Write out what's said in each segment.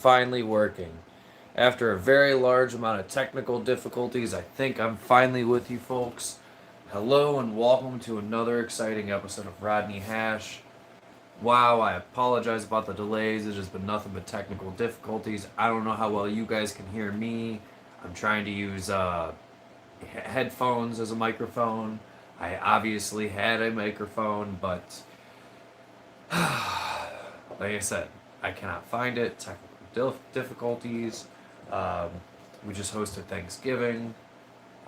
Finally working. After a very large amount of technical difficulties, I think I'm finally with you folks. Hello and welcome to another exciting episode of Rodney Hash. Wow, I apologize about the delays. It's just been nothing but technical difficulties. I don't know how well you guys can hear me. I'm trying to use headphones as a microphone. I obviously had a microphone, but like I said, I cannot find it. Technical difficulties. Um, we just hosted Thanksgiving.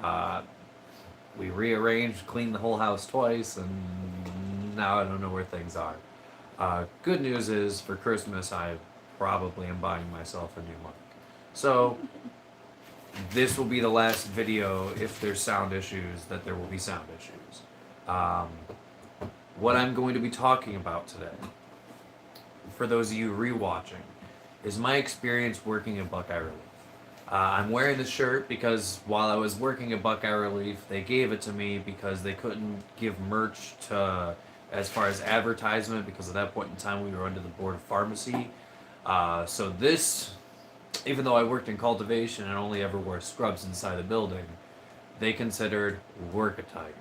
Uh, we rearranged, cleaned the whole house twice, and now I don't know where things are. Good news is, for Christmas, I probably am buying myself a new mic. So, this will be the last video. If there's sound issues, that there will be sound issues. Um, what I'm going to be talking about today, for those of you rewatching, is my experience working at Buckeye Relief. I'm wearing this shirt because while I was working at Buckeye Relief, they gave it to me because they couldn't give merch to, as far as advertisement, because at that point in time we were under the Board of Pharmacy. So this, even though I worked in cultivation and only ever wore scrubs inside the building, they considered work attire.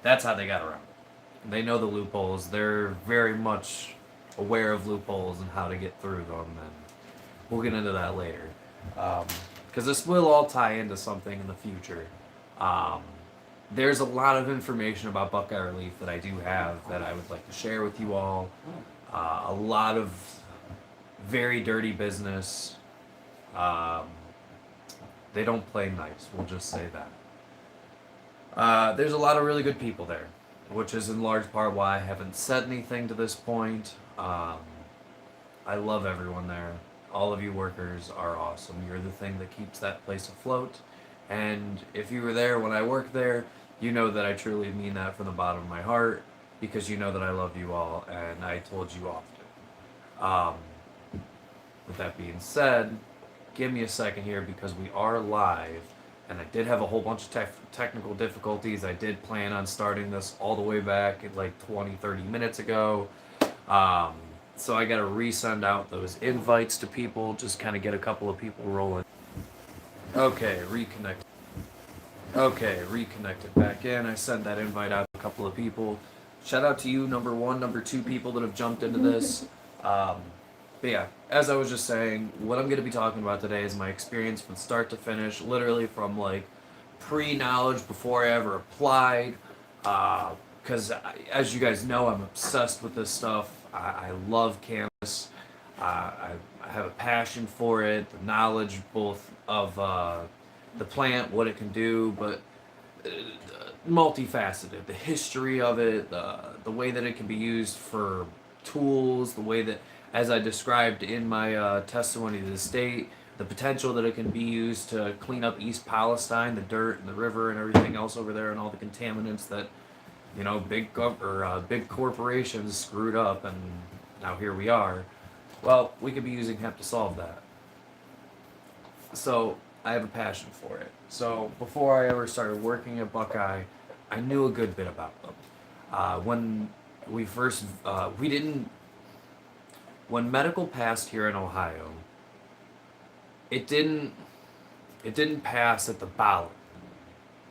That's how they got around it. They know the loopholes. They're very much aware of loopholes and how to get through them, and we'll get into that later. Because this will all tie into something in the future. Um, there's a lot of information about Buckeye Relief that I do have that I would like to share with you all. A lot of very dirty business. Um, they don't play nice, we'll just say that. There's a lot of really good people there, which is in large part why I haven't said anything to this point. I love everyone there. All of you workers are awesome. You're the thing that keeps that place afloat. And if you were there when I worked there, you know that I truly mean that from the bottom of my heart, because you know that I love you all, and I told you often. With that being said, give me a second here because we are live, and I did have a whole bunch of technical difficulties. I did plan on starting this all the way back at like 20-30 minutes ago. So I gotta resend out those invites to people, just kind of get a couple of people rolling. Okay, reconnected back in. I sent that invite out to a couple of people. Shout out to you, number one, number two people that have jumped into this. But yeah, as I was just saying, what I'm going to be talking about today is my experience from start to finish, literally from like pre-knowledge before I ever applied. Because as you guys know, I'm obsessed with this stuff. I love cannabis. I have a passion for it, the knowledge both of the plant, what it can do, but multifaceted. The history of it, the way that it can be used for tools, the way that, as I described in my testimony to the state, the potential that it can be used to clean up East Palestine, the dirt and the river and everything else over there, and all the contaminants that, you know, big corporations screwed up, and now here we are. Well, we could be using hemp to solve that. So I have a passion for it. So before I ever started working at Buckeye, I knew a good bit about them. When we first, we didn't, when medical passed here in Ohio, it didn't pass at the ballot.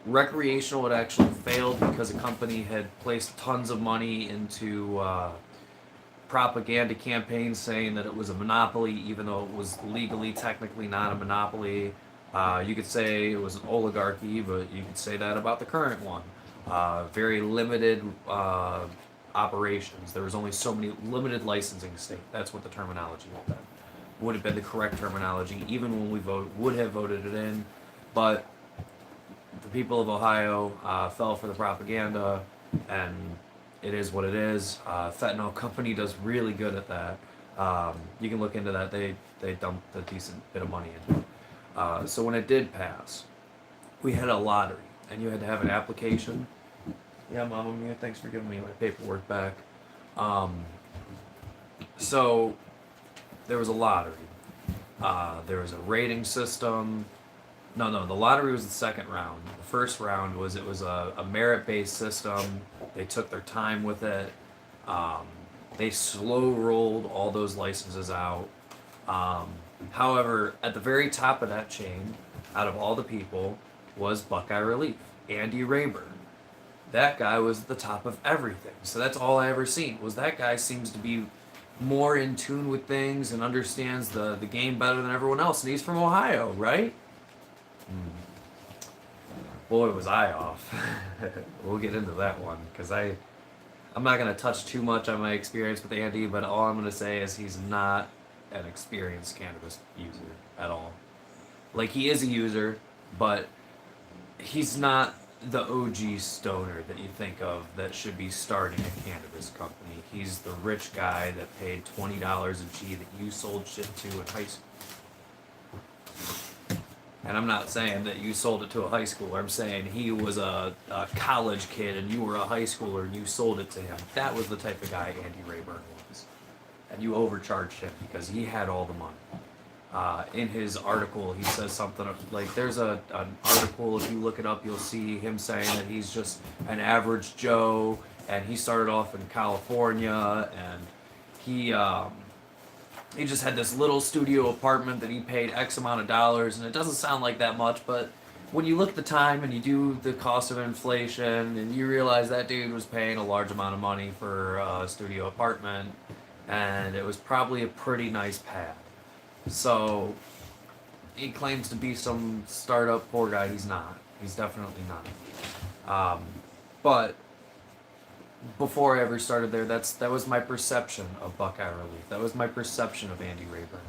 Recreational had actually failed because a company had placed tons of money into propaganda campaigns saying that it was a monopoly, even though it was legally technically not a monopoly. You could say it was an oligarchy, but you could say that about the current one. Very limited operations. There was only so many limited licensing state. That's what the terminology would have been the correct terminology, even when we would have voted it in. But the people of Ohio fell for the propaganda, and it is what it is. Fentanyl company does really good at that. You can look into that. They dumped a decent bit of money into it. So when it did pass, we had a lottery, and you had to have an application. Yeah, Mama Mia, thanks for giving me my paperwork back. So there was a lottery. There was a rating system. No, the lottery was the second round. The first round was a merit-based system. They took their time with it. They slow rolled all those licenses out. However, at the very top of that chain, out of all the people, was Buckeye Relief, Andy Rayburn. That guy was at the top of everything. So that's all I ever seen. Was that guy seems to be more in tune with things and understands the game better than everyone else, and he's from Ohio, right? Boy, was I off. We'll get into that one because I'm not gonna touch too much on my experience with Andy, but all I'm gonna say is he's not an experienced cannabis user at all. Like he is a user, but he's not the OG stoner that you think of that should be starting a cannabis company. He's the rich guy that paid $20 a G that you sold shit to in high school. And I'm not saying that you sold it to a high schooler. I'm saying he was a college kid and you were a high schooler and you sold it to him. That was the type of guy Andy Rayburn was. And you overcharged him because he had all the money. In his article, he says something like there's an article, if you look it up, you'll see him saying that he's just an average Joe and he started off in California and he just had this little studio apartment that he paid X amount of dollars, and it doesn't sound like that much, but when you look at the time and you do the cost of inflation and you realize that dude was paying a large amount of money for a studio apartment, and it was probably a pretty nice pad. So he claims to be some startup poor guy. He's not. He's definitely not. But before I ever started there, that was my perception of Buckeye Relief. That was my perception of Andy Rayburn.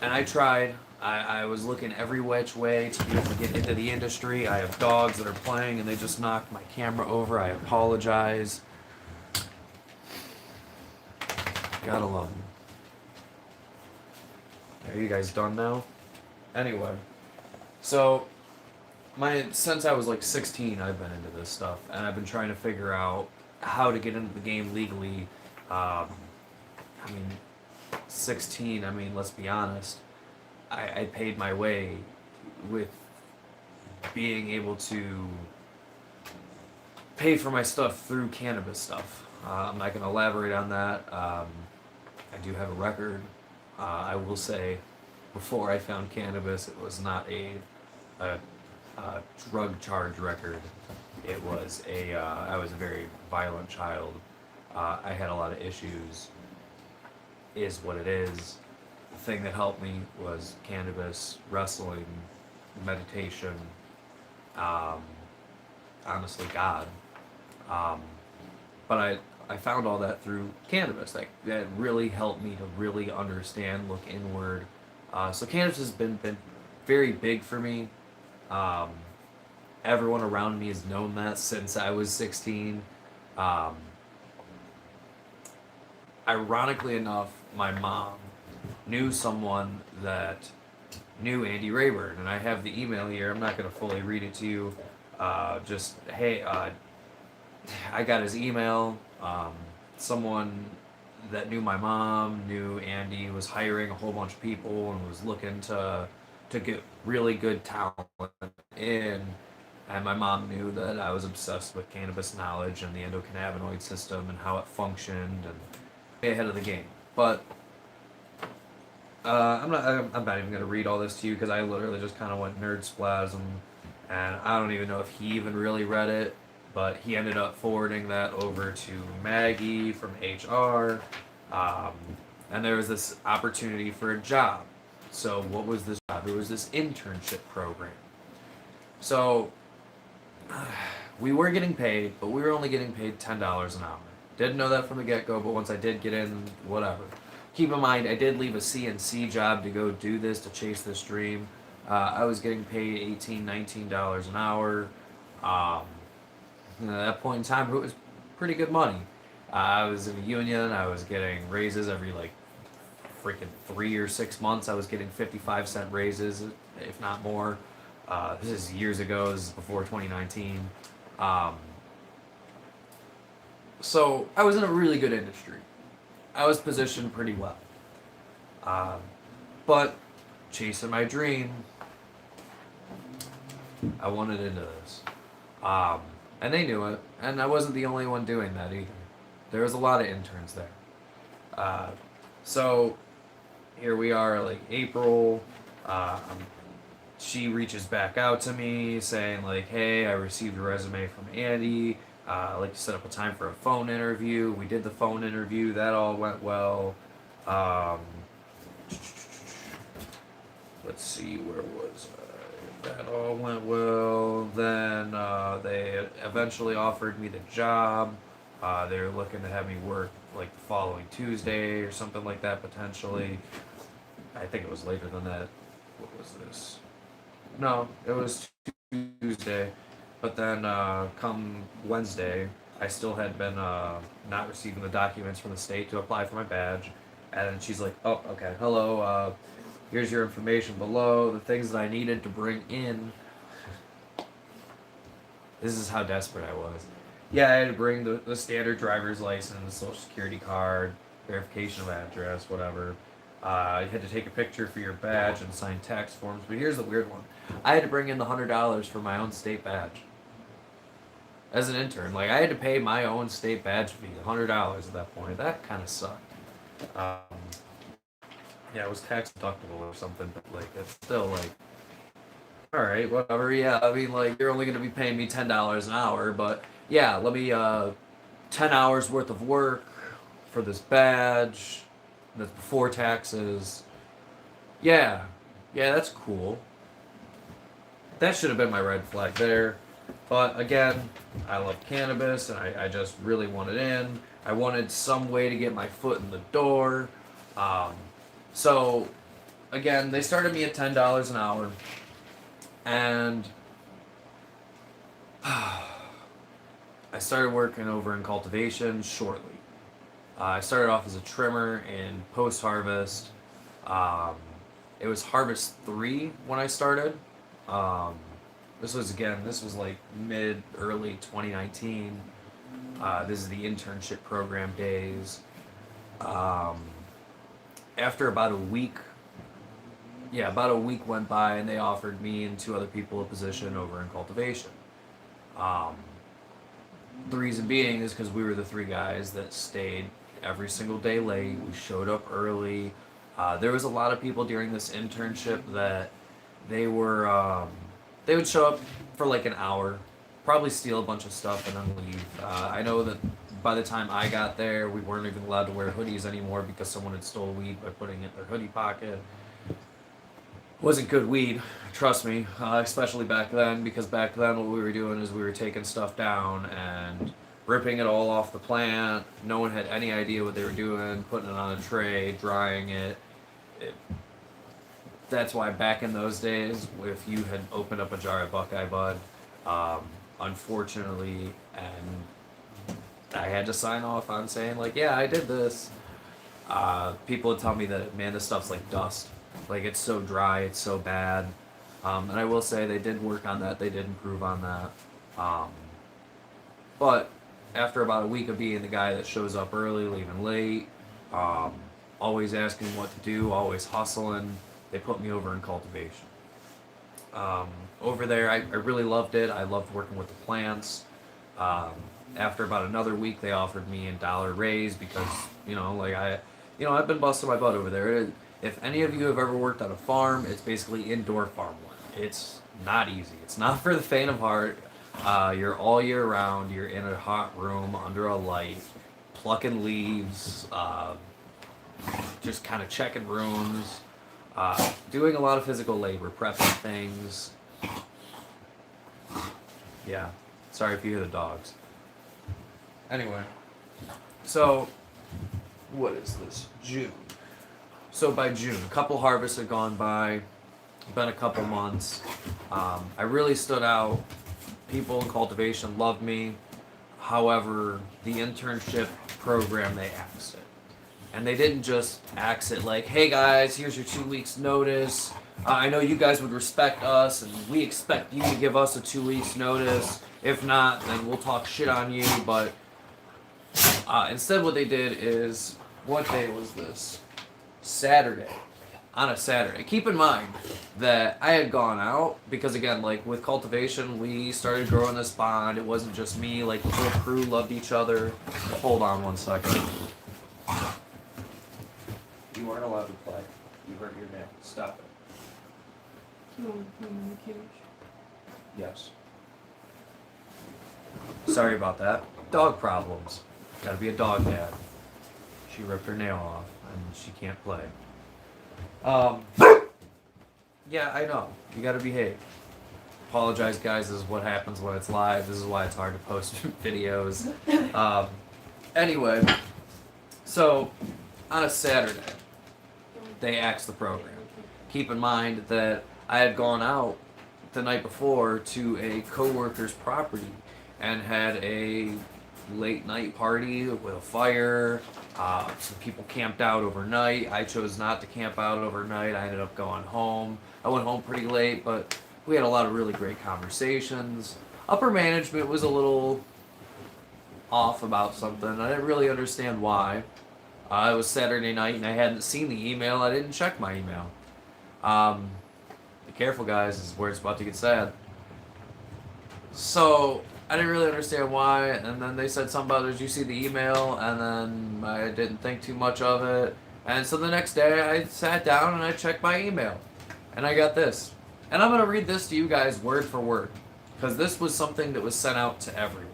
And I tried. I was looking every which way to be able to get into the industry. I have dogs that are playing and they just knocked my camera over. I apologize. Gotta love them. Are you guys done now? Anyway, so since I was like 16, I've been into this stuff, and I've been trying to figure out how to get into the game legally. I mean, 16. I mean, let's be honest. I paid my way with being able to pay for my stuff through cannabis stuff. I'm not going to elaborate on that. I do have a record. I will say, before I found cannabis, it was not a drug charge record. It was I was a very violent child. I had a lot of issues, is what it is. The thing that helped me was cannabis, wrestling, meditation, honestly, God. But I found all that through cannabis. That really helped me to really understand, look inward. So cannabis has been very big for me. Everyone around me has known that since I was 16. Ironically enough, my mom knew someone that knew Andy Rayburn, and I have the email here. I'm not going to fully read it to you. Hey, I got his email. Someone that knew my mom knew Andy was hiring a whole bunch of people and was looking to get really good talent in. And my mom knew that I was obsessed with cannabis knowledge and the endocannabinoid system and how it functioned and be ahead of the game. But I'm not even going to read all this to you because I literally just kind of went nerd splasm, and I don't even know if he even really read it, but he ended up forwarding that over to Maggie from HR, and there was this opportunity for a job. So what was this job? It was this internship program. So we were getting paid, but we were only getting paid $10 an hour. Didn't know that from the get-go, but once I did get in, whatever. Keep in mind, I did leave a CNC job to go do this, to chase this dream. I was getting paid $18, $19 an hour. At that point in time, it was pretty good money. I was in a union. I was getting raises every freaking 3 or 6 months. I was getting 55-cent raises, if not more. This is years ago. This is before 2019. So I was in a really good industry. I was positioned pretty well. But chasing my dream, I wanted into this. And they knew it. And I wasn't the only one doing that either. There was a lot of interns there. So here we are, like April. She reaches back out to me saying like, "Hey, I received a resume from Andy. I'd like to set up a time for a phone interview." We did the phone interview. That all went well. Um, let's see, where was I? That all went well. Then they eventually offered me the job. They were looking to have me work like the following Tuesday or something like that potentially. I think it was later than that. What was this? No, it was Tuesday. But then come Wednesday, I still had been not receiving the documents from the state to apply for my badge. And then she's like, "Oh, okay, hello. Here's your information below. The things that I needed to bring in." This is how desperate I was. Yeah, I had to bring the standard driver's license, social security card, verification of address, whatever. You had to take a picture for your badge and sign tax forms. But here's the weird one: I had to bring in the $100 for my own state badge. As an intern, like I had to pay my own state badge fee, $100 at that point. That kind of sucked. Um, yeah, it was tax deductible or something, but like it's still like, all right, whatever. Yeah, I mean, like you're only gonna be paying me $10 an hour, but yeah, let me 10 hours worth of work for this badge. That's before taxes. Yeah, yeah, that's cool. That should have been my red flag there. But again, I love cannabis and I just really wanted in. I wanted some way to get my foot in the door. Um, so, again, they started me at $10 an hour. And I started working over in cultivation shortly. I started off as a trimmer in post harvest. Um, it was harvest 3 when I started. Um, this was like early 2019. This is the internship program days. Um, After about a week, yeah, about a week went by and they offered me and 2 other people a position over in cultivation. Um, the reason being is because we were the 3 guys that stayed every single day late. We showed up early. There was a lot of people during this internship that they were they would show up for like an hour, probably steal a bunch of stuff and then leave. I know that by the time I got there, we weren't even allowed to wear hoodies anymore because someone had stole weed by putting it in their hoodie pocket. Wasn't good weed, trust me, especially back then, because back then what we were doing is we were taking stuff down and ripping it all off the plant. No one had any idea what they were doing, putting it on a tray, drying it. That's why back in those days, if you had opened up a jar of Buckeye Bud, um, unfortunately, and I had to sign off on saying like, yeah, I did this. People would tell me that, man, this stuff's like dust. Like it's so dry, it's so bad. And I will say they did work on that. They did improve on that. Um, but after about a week of being the guy that shows up early, leaving late, um, always asking what to do, always hustling, they put me over in cultivation. Over there, I really loved it. I loved working with the plants. Um, After about another week, they offered me a $1 raise because I've been busting my butt over there. If any of you have ever worked on a farm, it's basically indoor farm work. It's not easy. It's not for the faint of heart. You're all year round. You're in a hot room under a light, plucking leaves, just kind of checking rooms, doing a lot of physical labor, prepping things. Yeah, sorry if you hear the dogs. Anyway, so what is this? June. So by June, a couple harvests had gone by, been a couple months. I really stood out. People in cultivation loved me. However, the internship program, they axed it. And they didn't just axe it like, hey guys, here's your 2 weeks notice. I know you guys would respect us and we expect you to give us a 2 weeks notice. If not, then we'll talk shit on you. But instead what they did is, what day was this? Saturday. On a Saturday. Keep in mind that I had gone out because, again, like with cultivation, we started growing this bond. It wasn't just me, like the whole crew loved each other. Hold on one second. You aren't allowed to play. You hurt your nail. Stop it. You want to put him in the cage? Yes. Sorry about that. Dog problems. Gotta be a dog dad. She ripped her nail off and she can't play. Yeah, I know. You gotta behave. Apologize, guys. This is what happens when it's live. This is why it's hard to post videos. Anyway, so on a Saturday, they axed the program. Keep in mind that I had gone out the night before to a co-worker's property and had a late night party with a fire. Some people camped out overnight. I chose not to camp out overnight. I ended up going home. I went home pretty late, but we had a lot of really great conversations. Upper management was a little off about something. I didn't really understand why. It was Saturday night and I hadn't seen the email. I didn't check my email. Be careful, guys. This is where it's about to get sad. So I didn't really understand why, and then they said something about, did you see the email? And then I didn't think too much of it. And so the next day I sat down and I checked my email. And I got this. And I'm going to read this to you guys word for word. Because this was something that was sent out to everyone.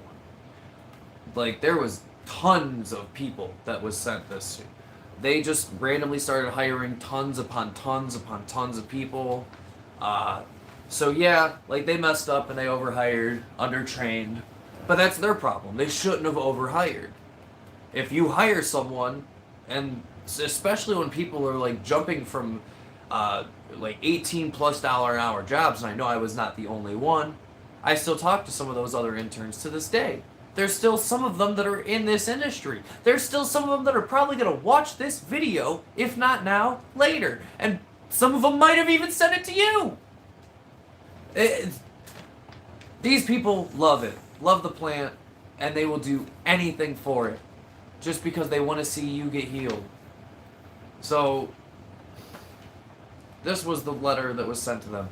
Like, there was tons of people that was sent this to. They just randomly started hiring tons upon tons upon tons of people. So yeah, like they messed up and they overhired, undertrained. But that's their problem. They shouldn't have overhired. If you hire someone, and especially when people are like jumping from like $18+ an hour jobs, and I know I was not the only one, I still talk to some of those other interns to this day. There's still some of them that are in this industry. There's still some of them that are probably going to watch this video, if not now, later. And some of them might have even sent it to you. These people love it, love the plant, and they will do anything for it just because they want to see you get healed. So this was the letter that was sent to them,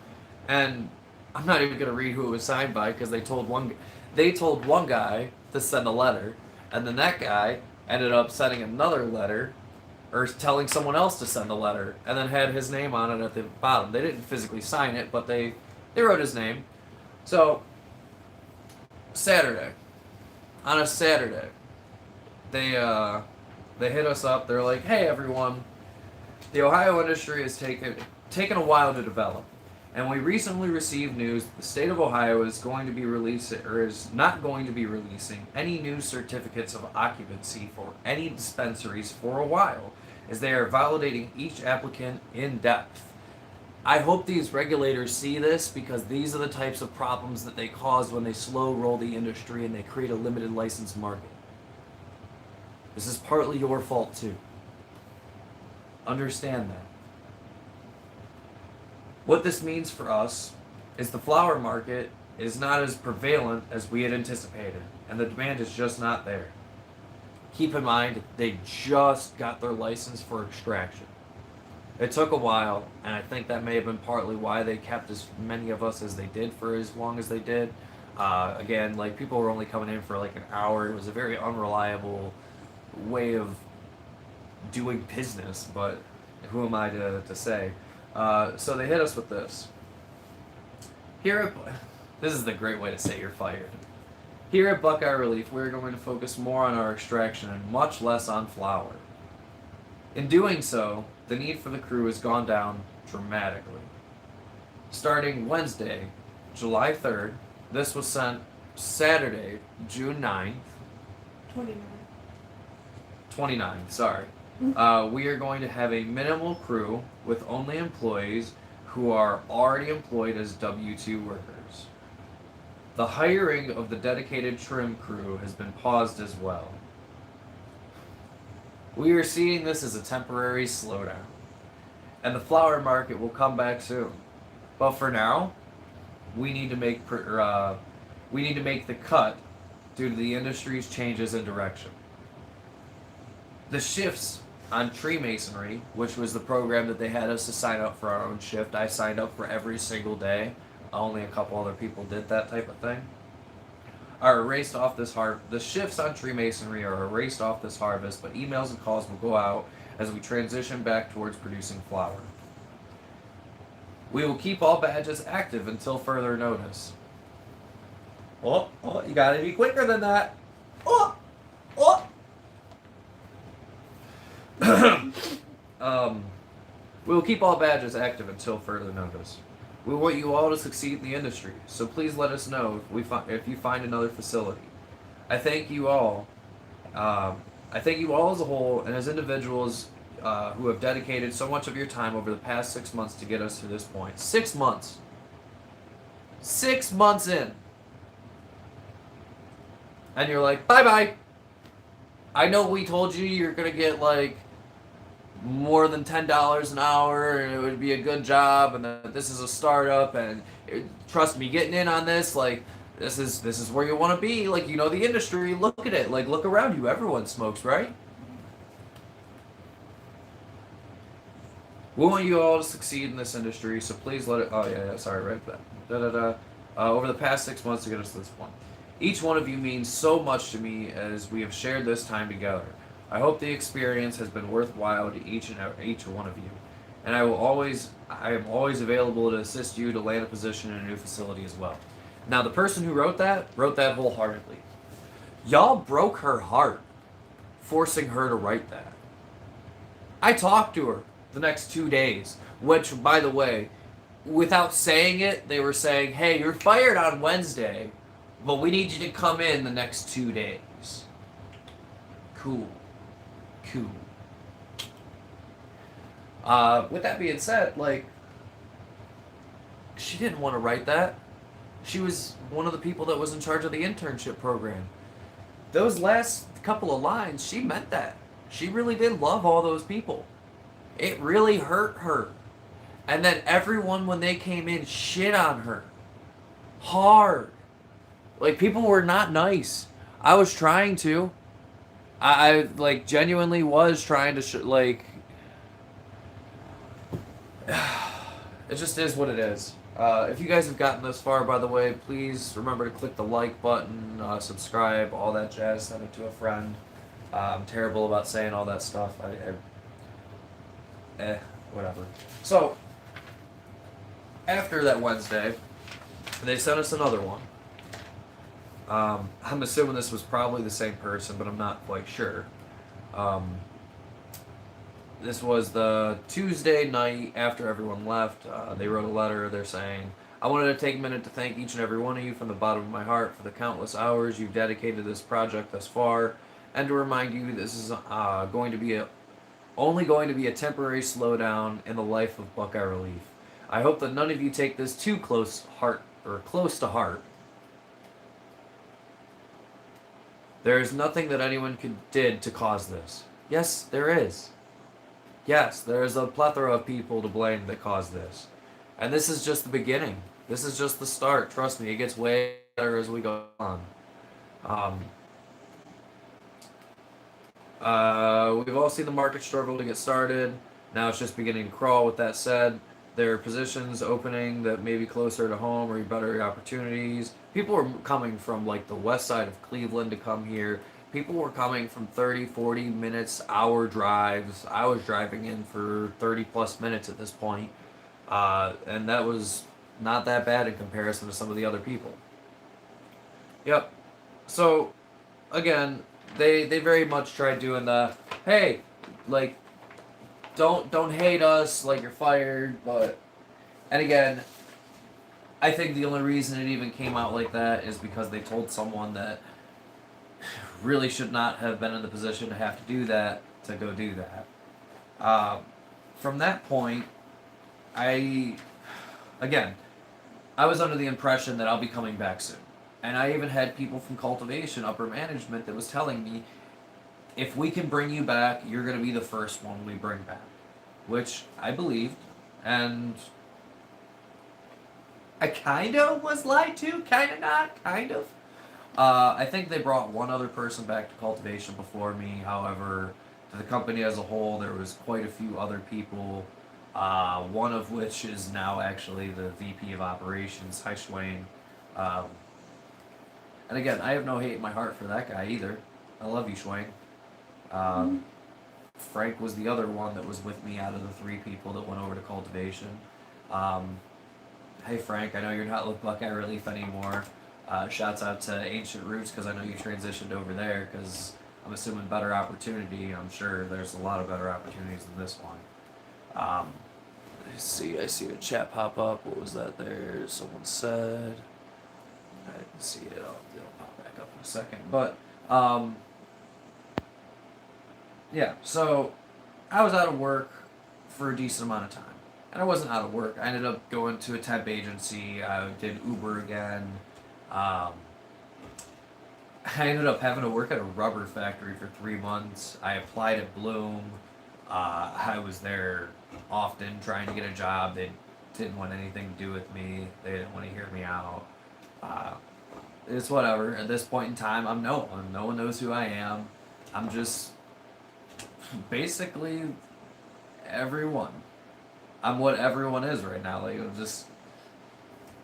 and I'm not even going to read who it was signed by because they told one guy to send a letter, and then that guy ended up sending another letter or telling someone else to send a letter and then had his name on it at the bottom. They didn't physically sign it, but they wrote his name. So, on a Saturday, they hit us up. They're like, hey everyone, the Ohio industry has taken a while to develop. And we recently received news that the state of Ohio is not going to be releasing any new certificates of occupancy for any dispensaries for a while, as they are validating each applicant in depth. I hope these regulators see this because these are the types of problems that they cause when they slow roll the industry and they create a limited license market. This is partly your fault too. Understand that. What this means for us is the flower market is not as prevalent as we had anticipated, and the demand is just not there. Keep in mind, they just got their license for extraction. It took a while, and I think that may have been partly why they kept as many of us as they did for as long as they did. Again, like people were only coming in for like an hour. It was a very unreliable way of doing business, but who am I to say? So they hit us with this. This is the great way to say you're fired. Here at Buckeye Relief, we're going to focus more on our extraction and much less on flower. In doing so, the need for the crew has gone down dramatically. Starting Wednesday, July 3rd, this was sent Saturday, June 9th. 29th, sorry. We are going to have a minimal crew with only employees who are already employed as W-2 workers. The hiring of the dedicated trim crew has been paused as well. We are seeing this as a temporary slowdown, and the flower market will come back soon. But for now, we need to make the cut due to the industry's changes in direction. The shifts on tree masonry, which was the program that they had us to sign up for our own shift, I signed up for every single day. Only a couple other people did that type of thing. Are erased off this The shifts on tree masonry are erased off this harvest, but emails and calls will go out, as we transition back towards producing flower. We will keep all badges active until further notice. You gotta be quicker than that. Oh, oh. We will keep all badges active until further notice. We want you all to succeed in the industry, so please let us know if you find another facility. I thank you all. I thank you all as a whole and as individuals who have dedicated so much of your time over the past 6 months to get us to this point. 6 months. 6 months in. And you're like, bye-bye. I know we told you you're going to get like more than $10 an hour and it would be a good job and that this is a startup and trust me, getting in on this, like, this is where you want to be. Like, you know the industry, look at it. Like, look around you. Everyone smokes, right? We want you all to succeed in this industry, so please let it... Oh, yeah, sorry, right back. Over the past 6 months to get us to this point. Each one of you means so much to me as we have shared this time together. I hope the experience has been worthwhile to each one of you. And I am always available to assist you to land a position in a new facility as well. Now, the person who wrote that wholeheartedly. Y'all broke her heart, forcing her to write that. I talked to her the next 2 days, which, by the way, without saying it, they were saying, hey, you're fired on Wednesday, but we need you to come in the next 2 days. Cool. With that being said, like, she didn't want to write that. She was one of the people that was in charge of the internship program. Those last couple of lines, she meant that. She really did love all those people. It really hurt her. And then everyone, when they came in, shit on her. Hard. Like, people were not nice. I was trying to. I like, genuinely was trying to, like... It just is what it is. If you guys have gotten this far, by the way, please remember to click the like button, subscribe, all that jazz, send it to a friend. I'm terrible about saying all that stuff. Whatever. So, after that Wednesday, they sent us another one. I'm assuming this was probably the same person, but I'm not quite sure. This was the Tuesday night after everyone left. They wrote a letter. They're saying, I wanted to take a minute to thank each and every one of you from the bottom of my heart for the countless hours you've dedicated to this project thus far, and to remind you this is only going to be a temporary slowdown in the life of Buckeye Relief. I hope that none of you take this too close to heart. There is nothing that anyone did to cause this. Yes, there is. Yes, there is a plethora of people to blame that caused this. And this is just the beginning. This is just the start. Trust me, it gets way better as we go on. We've all seen the market struggle to get started. Now it's just beginning to crawl. With that said, there are positions opening that may be closer to home or better opportunities. People are coming from like the west side of Cleveland to come here. People were coming from 30, 40 minutes, hour drives. I was driving in for 30 plus minutes at this point. And that was not that bad in comparison to some of the other people. Yep. So, again, they very much tried doing the, hey, like, don't hate us, like, you're fired, but... And again, I think the only reason it even came out like that is because they told someone that really should not have been in the position to have to do that, to go do that. From that point, I was under the impression that I'll be coming back soon. And I even had people from cultivation, upper management, that was telling me, if we can bring you back, you're going to be the first one we bring back. Which I believed, and I kind of was lied to, kind of not, kind of. I think they brought one other person back to cultivation before me. However, to the company as a whole, there was quite a few other people, one of which is now actually the VP of Operations. Hi, Schwain. And again, I have no hate in my heart for that guy either. I love you, Schwain. Frank was the other one that was with me out of the 3 people that went over to cultivation. Hey Frank, I know you're not with Buckeye Relief anymore. Shouts out to Ancient Roots because I know you transitioned over there because I'm assuming better opportunity. I'm sure there's a lot of better opportunities than this one. Let's see, I see a chat pop up. What was that there? Someone said. I didn't see it. It'll pop back up in a second. But, yeah, so I was out of work for a decent amount of time. And I wasn't out of work. I ended up going to a temp agency. I did Uber again. I ended up having to work at a rubber factory for 3 months. I applied at Bloom. I was there often trying to get a job. They didn't want anything to do with me. They didn't want to hear me out. It's whatever. At this point in time, I'm no one. No one knows who I am. I'm just basically everyone. I'm what everyone is right now. Like, I'm just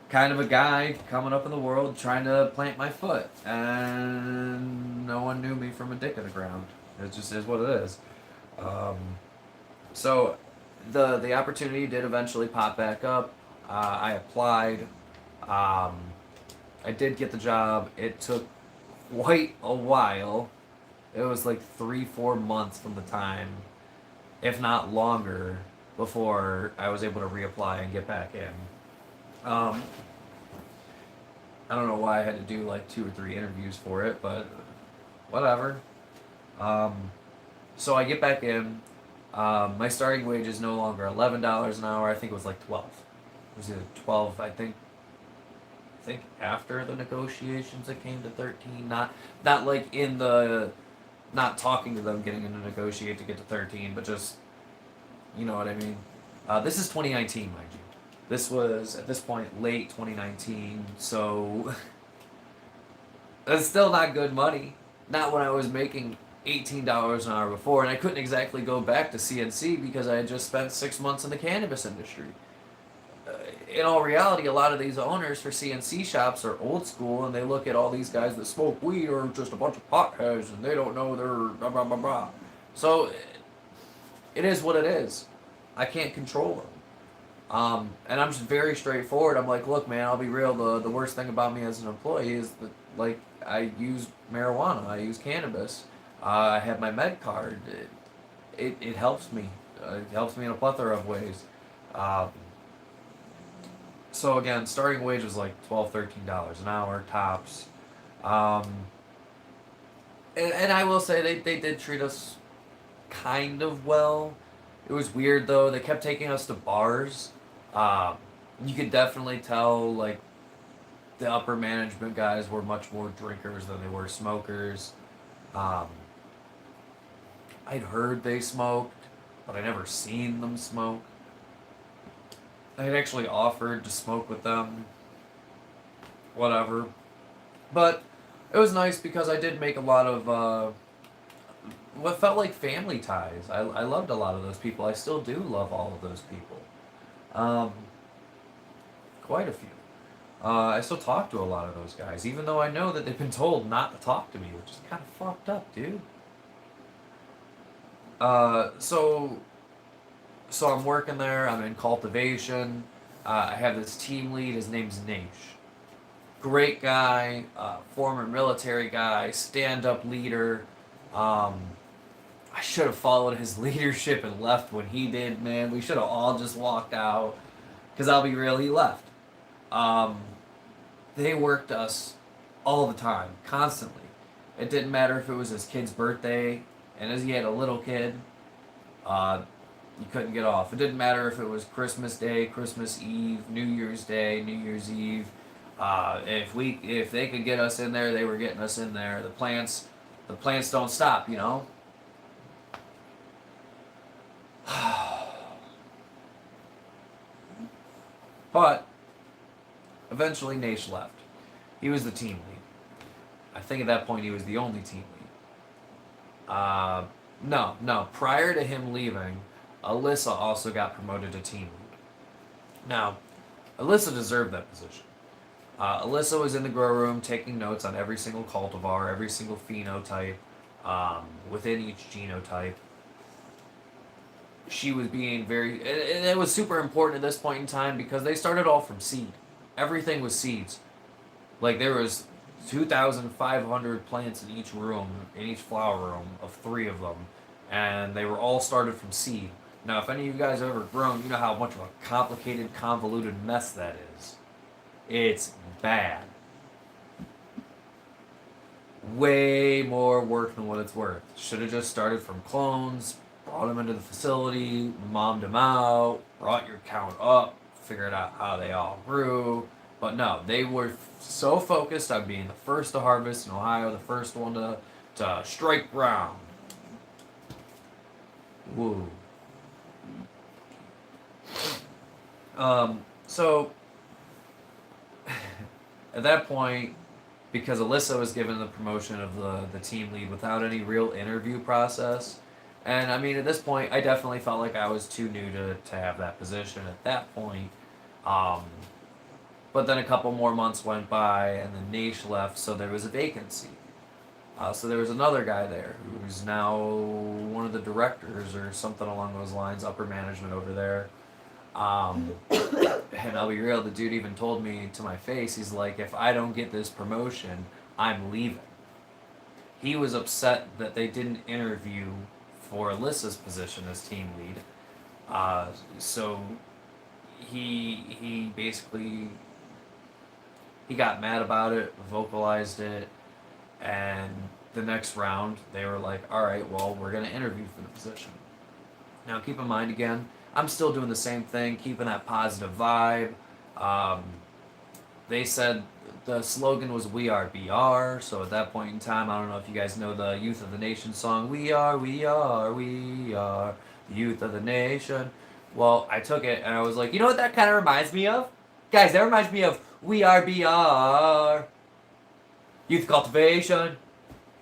kind of a guy coming up in the world trying to plant my foot, and no one knew me from a dick in the ground. It just is what it is. So the opportunity did eventually pop back up. I applied. I did get the job. It took quite a while. It was like 3-4 months from the time, if not longer, before I was able to reapply and get back in. I don't know why I had to do like 2 or 3 interviews for it, but whatever. So I get back in. My starting wage is no longer $11 an hour. I think it was like 12. It was either 12. I think after the negotiations it came to 13. Not like in the not talking to them, getting into negotiate to get to 13, but just you know what I mean. This is 2019, mind you. This was at this point late 2019, so that's still not good money. Not when I was making $18 an hour before, and I couldn't exactly go back to CNC because I had just spent 6 months in the cannabis industry. In all reality, a lot of these owners for CNC shops are old school, and they look at all these guys that smoke weed or just a bunch of potheads, and they don't know they're blah blah blah blah. So it is what it is. I can't control them. And I'm just very straightforward. I'm like, look, man, I'll be real. The worst thing about me as an employee is that, like, I use marijuana. I use cannabis. I have my med card. It helps me. It helps me in a plethora of ways. So again, starting wage was like $12, $13 an hour tops. And I will say they did treat us kind of well. It was weird though. They kept taking us to bars. You could definitely tell like the upper management guys were much more drinkers than they were smokers. I'd heard they smoked, but I never seen them smoke. I had actually offered to smoke with them. Whatever. But it was nice because I did make a lot of what felt like family ties. I loved a lot of those people. I still do love all of those people. Quite a few. I still talk to a lot of those guys, even though I know that they've been told not to talk to me, which is kind of fucked up, dude. So I'm working there. I'm in cultivation. I have this team lead. His name's Naish. Great guy, former military guy, stand-up leader. I should have followed his leadership and left when he did, man. We should have all just walked out. Because I'll be real, he left. They worked us all the time, constantly. It didn't matter if it was his kid's birthday, and as he had a little kid, you couldn't get off. It didn't matter if it was Christmas Day, Christmas Eve, New Year's Day, New Year's Eve. If they could get us in there, they were getting us in there. The plants don't stop, you know. But eventually Naish left. He was the team lead. I think at that point he was the only team lead. No. Prior to him leaving, Alyssa also got promoted to team lead. Now, Alyssa deserved that position. Alyssa was in the grow room taking notes on every single cultivar, every single phenotype, within each genotype. she was being very. And it was super important at this point in time because they started all from seed. Everything was seeds. Like there was 2,500 plants in each room, in each flower room of three of them, and they were all started from seed. Now, if any of you guys have ever grown, you know how much of a complicated, convoluted mess that is. It's bad. Way more work than what it's worth. Should have just started from clones, brought them into the facility, mommed them out, brought your count up, figured out how they all grew. But no, they were so focused on being the first to harvest in Ohio, the first one to strike ground. Woo. So at that point, because Alyssa was given the promotion of the team lead without any real interview process, and I mean at this point, I definitely felt like I was too new to have that position at that point. Um, but then a couple more months went by, and then Naish left, so there was a vacancy. So there was another guy there who's now one of the directors or something along those lines, upper management over there. And I'll be real, the dude even told me to my face, he's like, if I don't get this promotion, I'm leaving. He was upset that they didn't interview for Alyssa's position as team lead. So he basically he got mad about it, vocalized it, and the next round they were like, all right, well, we're going to interview for the position. Now keep in mind again, I'm still doing the same thing, keeping that positive vibe. They said the slogan was "We Are BR," so at that point in time, I don't know if you guys know the Youth of the Nation song, "We are, we are, we are the Youth of the Nation." Well, I took it and I was like, you know what that kind of reminds me of? Guys, that reminds me of "We Are BR," Youth Cultivation,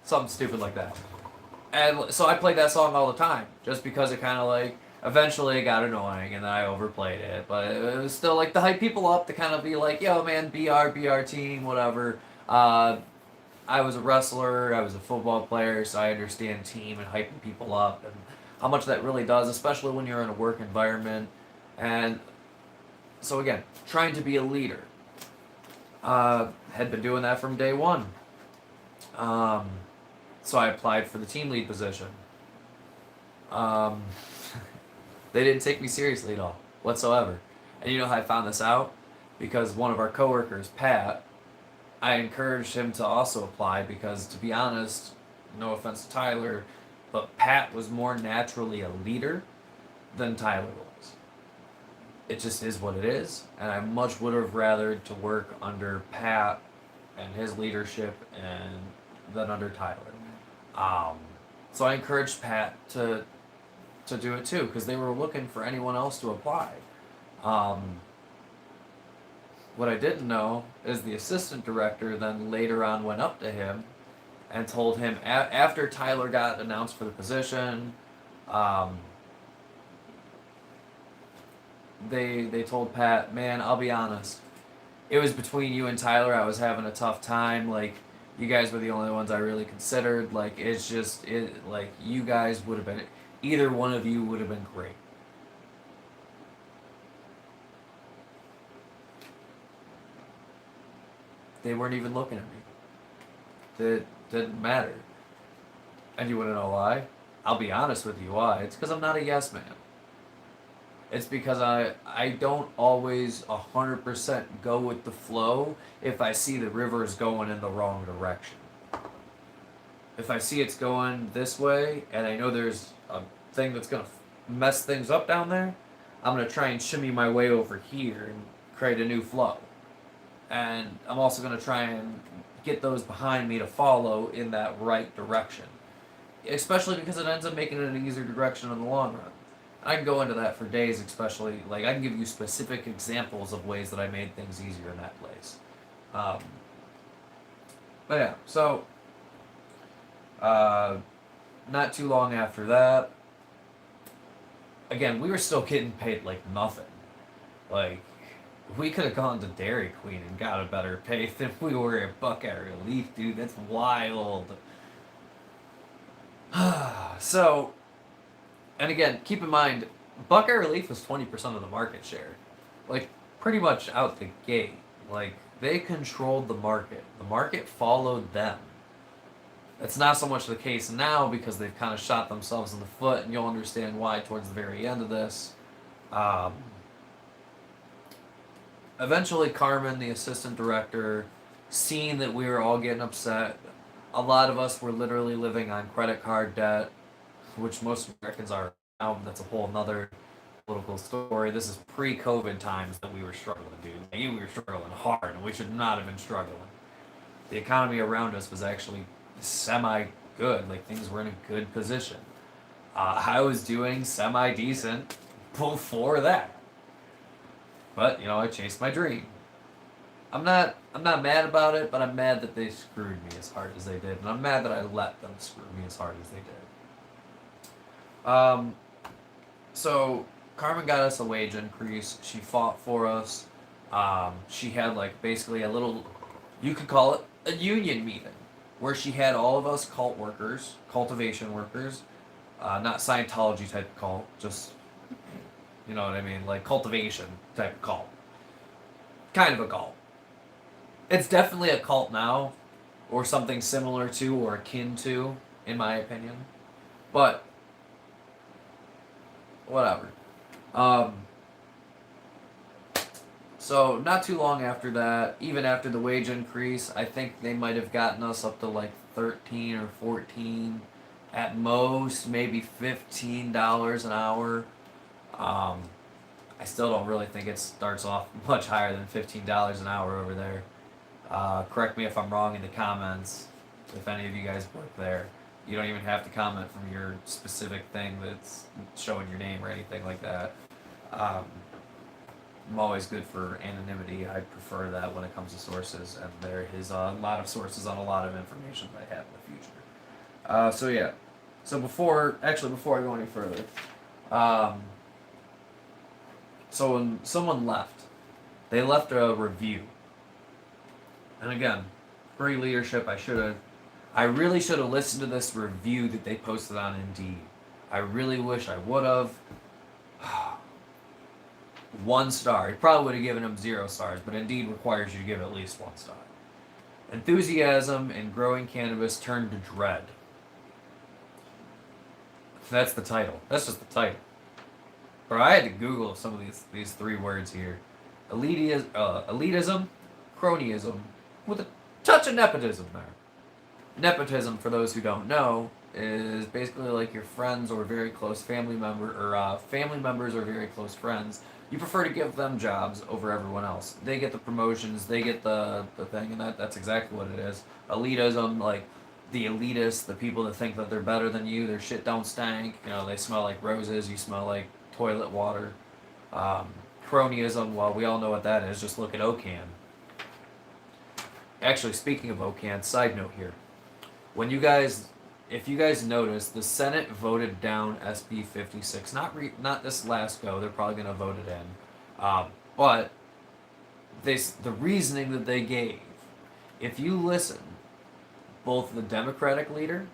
something stupid like that. And so I played that song all the time, just because it kind of like, eventually it got annoying and then I overplayed it. But it was still like to hype people up, to kind of be like, yo man, BR team, whatever. I was a wrestler, I was a football player, so I understand team and hyping people up and how much that really does, especially when you're in a work environment. And so again, trying to be a leader. Had been doing that from day one. So I applied for the team lead position. They didn't take me seriously at all, whatsoever. And you know how I found this out? Because one of our coworkers, Pat, I encouraged him to also apply because, to be honest, no offense to Tyler, but Pat was more naturally a leader than Tyler was. It just is what it is, and I much would have rather to work under Pat and his leadership and than under Tyler. So I encouraged Pat to do it too, because they were looking for anyone else to apply. What I didn't know is the assistant director then later on went up to him and told him, after Tyler got announced for the position, they told Pat, man, I'll be honest, it was between you and Tyler. I was having a tough time. Like, you guys were the only ones I really considered. Like, it's just, like, you guys would have been, either one of you would have been great. They weren't even looking at me. It didn't matter. And you want to know why? I'll be honest with you why. It's because I'm not a yes man. It's because I don't always 100% go with the flow if I see the river is going in the wrong direction. If I see it's going this way and I know there's a thing that's going to mess things up down there, I'm going to try and shimmy my way over here and create a new flow. And I'm also going to try and get those behind me to follow in that right direction. Especially because it ends up making it an easier direction in the long run. I can go into that for days, especially, like, I can give you specific examples of ways that I made things easier in that place. But yeah, so, not too long after that, again, we were still getting paid, like, nothing. Like, we could have gone to Dairy Queen and got a better pay than we were at Buckeye Relief, dude. That's wild. So, and again, keep in mind, Buckeye Relief was 20% of the market share. Like, pretty much out the gate. Like, they controlled the market. The market followed them. It's not so much the case now because they've kind of shot themselves in the foot, and you'll understand why towards the very end of this. Um, Eventually, Carmen, the assistant director, seeing that we were all getting upset, a lot of us were literally living on credit card debt, which most Americans are now. That's a whole nother political story. This is pre-COVID times that we were struggling, dude. We were struggling hard, and we should not have been struggling. The economy around us was actually semi-good. Like, things were in a good position. I was doing semi-decent before that. But, I chased my dream. I'm not mad about it, but I'm mad that they screwed me as hard as they did. And I'm mad that I let them screw me as hard as they did. So Carmen got us a wage increase. She fought for us. She had basically a little, you could call it a union meeting, where she had all of us cultivation workers, not Scientology type of cult, just, you know what I mean, like cultivation type of cult. Kind of a cult. It's definitely a cult now, or something similar to or akin to, in my opinion. But whatever. So not too long after that, even after the wage increase, I think they might have gotten us up to 13 or 14, at most maybe $15 an hour. I still don't really think it starts off much higher than $15 an hour over there. Correct me if I'm wrong in the comments, if any of you guys work there. You don't even have to comment from your specific thing that's showing your name or anything like that. I'm always good for anonymity. I prefer that when it comes to sources, and there is a lot of sources on a lot of information that I have in the future. So yeah. So before I go any further, so when someone left, they left a review. And again, great leadership. I really should have listened to this review that they posted on Indeed. I really wish I would have. 1 star. He probably would have given him 0 stars, but Indeed requires you to give at least 1 star. Enthusiasm in growing cannabis turned to dread. That's the title. That's just the title. Bro, I had to Google some of these 3 words here. Elitism, cronyism, with a touch of nepotism there. Nepotism, for those who don't know, is basically like your friends or very close family member, or family members or very close friends. You prefer to give them jobs over everyone else. They get the promotions, they get the thing, and that's exactly what it is. Elitism, like the elitists, the people that think that they're better than you, their shit don't stank, they smell like roses, you smell like toilet water. Cronyism, well, we all know what that is, just look at OCAN. Actually, speaking of OCAN, side note here. If you guys notice, the Senate voted down SB 56. Not this last go. They're probably going to vote it in. But the reasoning that they gave, if you listen, both the Democratic leader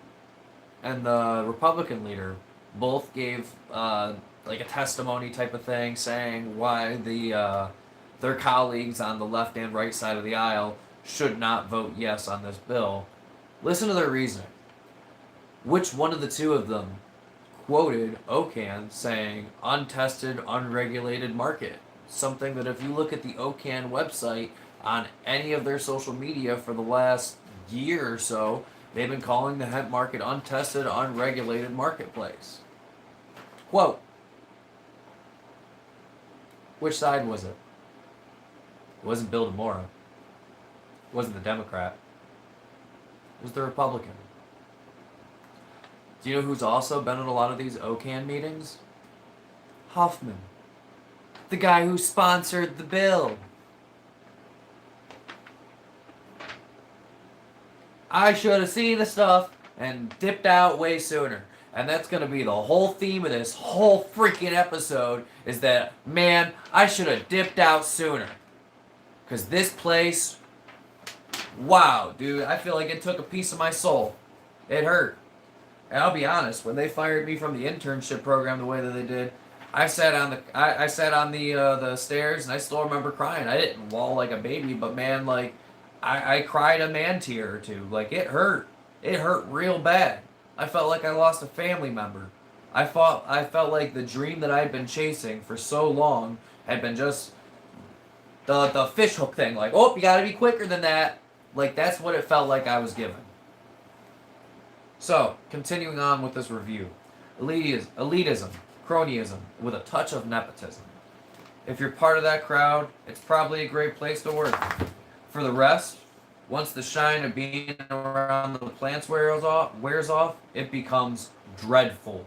and the Republican leader both gave a testimony type of thing, saying why their colleagues on the left and right side of the aisle should not vote yes on this bill. Listen to their reasoning. Which one of the 2 of them quoted OCAN saying untested, unregulated market? Something that if you look at the OCAN website on any of their social media for the last year or so, they've been calling the hemp market untested, unregulated marketplace. Quote. Which side was it? It wasn't Bill DeMora. It wasn't the Democrat. It was the Republican. Do you know who's also been at a lot of these OCAN meetings? Huffman. The guy who sponsored the bill. I should have seen the stuff and dipped out way sooner. And that's going to be the whole theme of this whole freaking episode, is that, man, I should have dipped out sooner. Because this place, wow, dude, I feel like it took a piece of my soul. It hurt. And I'll be honest, when they fired me from the internship program the way that they did, I sat on the stairs and I still remember crying. I didn't bawl like a baby, but man, like I cried a man tear or two. Like it hurt. It hurt real bad. I felt like I lost a family member. I felt like the dream that I'd been chasing for so long had been just the fishhook thing. Like, oh, you gotta be quicker than that. Like that's what it felt like I was given. So, continuing on with this review. Elitism, cronyism, with a touch of nepotism. If you're part of that crowd, it's probably a great place to work. For the rest, once the shine of being around the plants wears off, it becomes dreadful.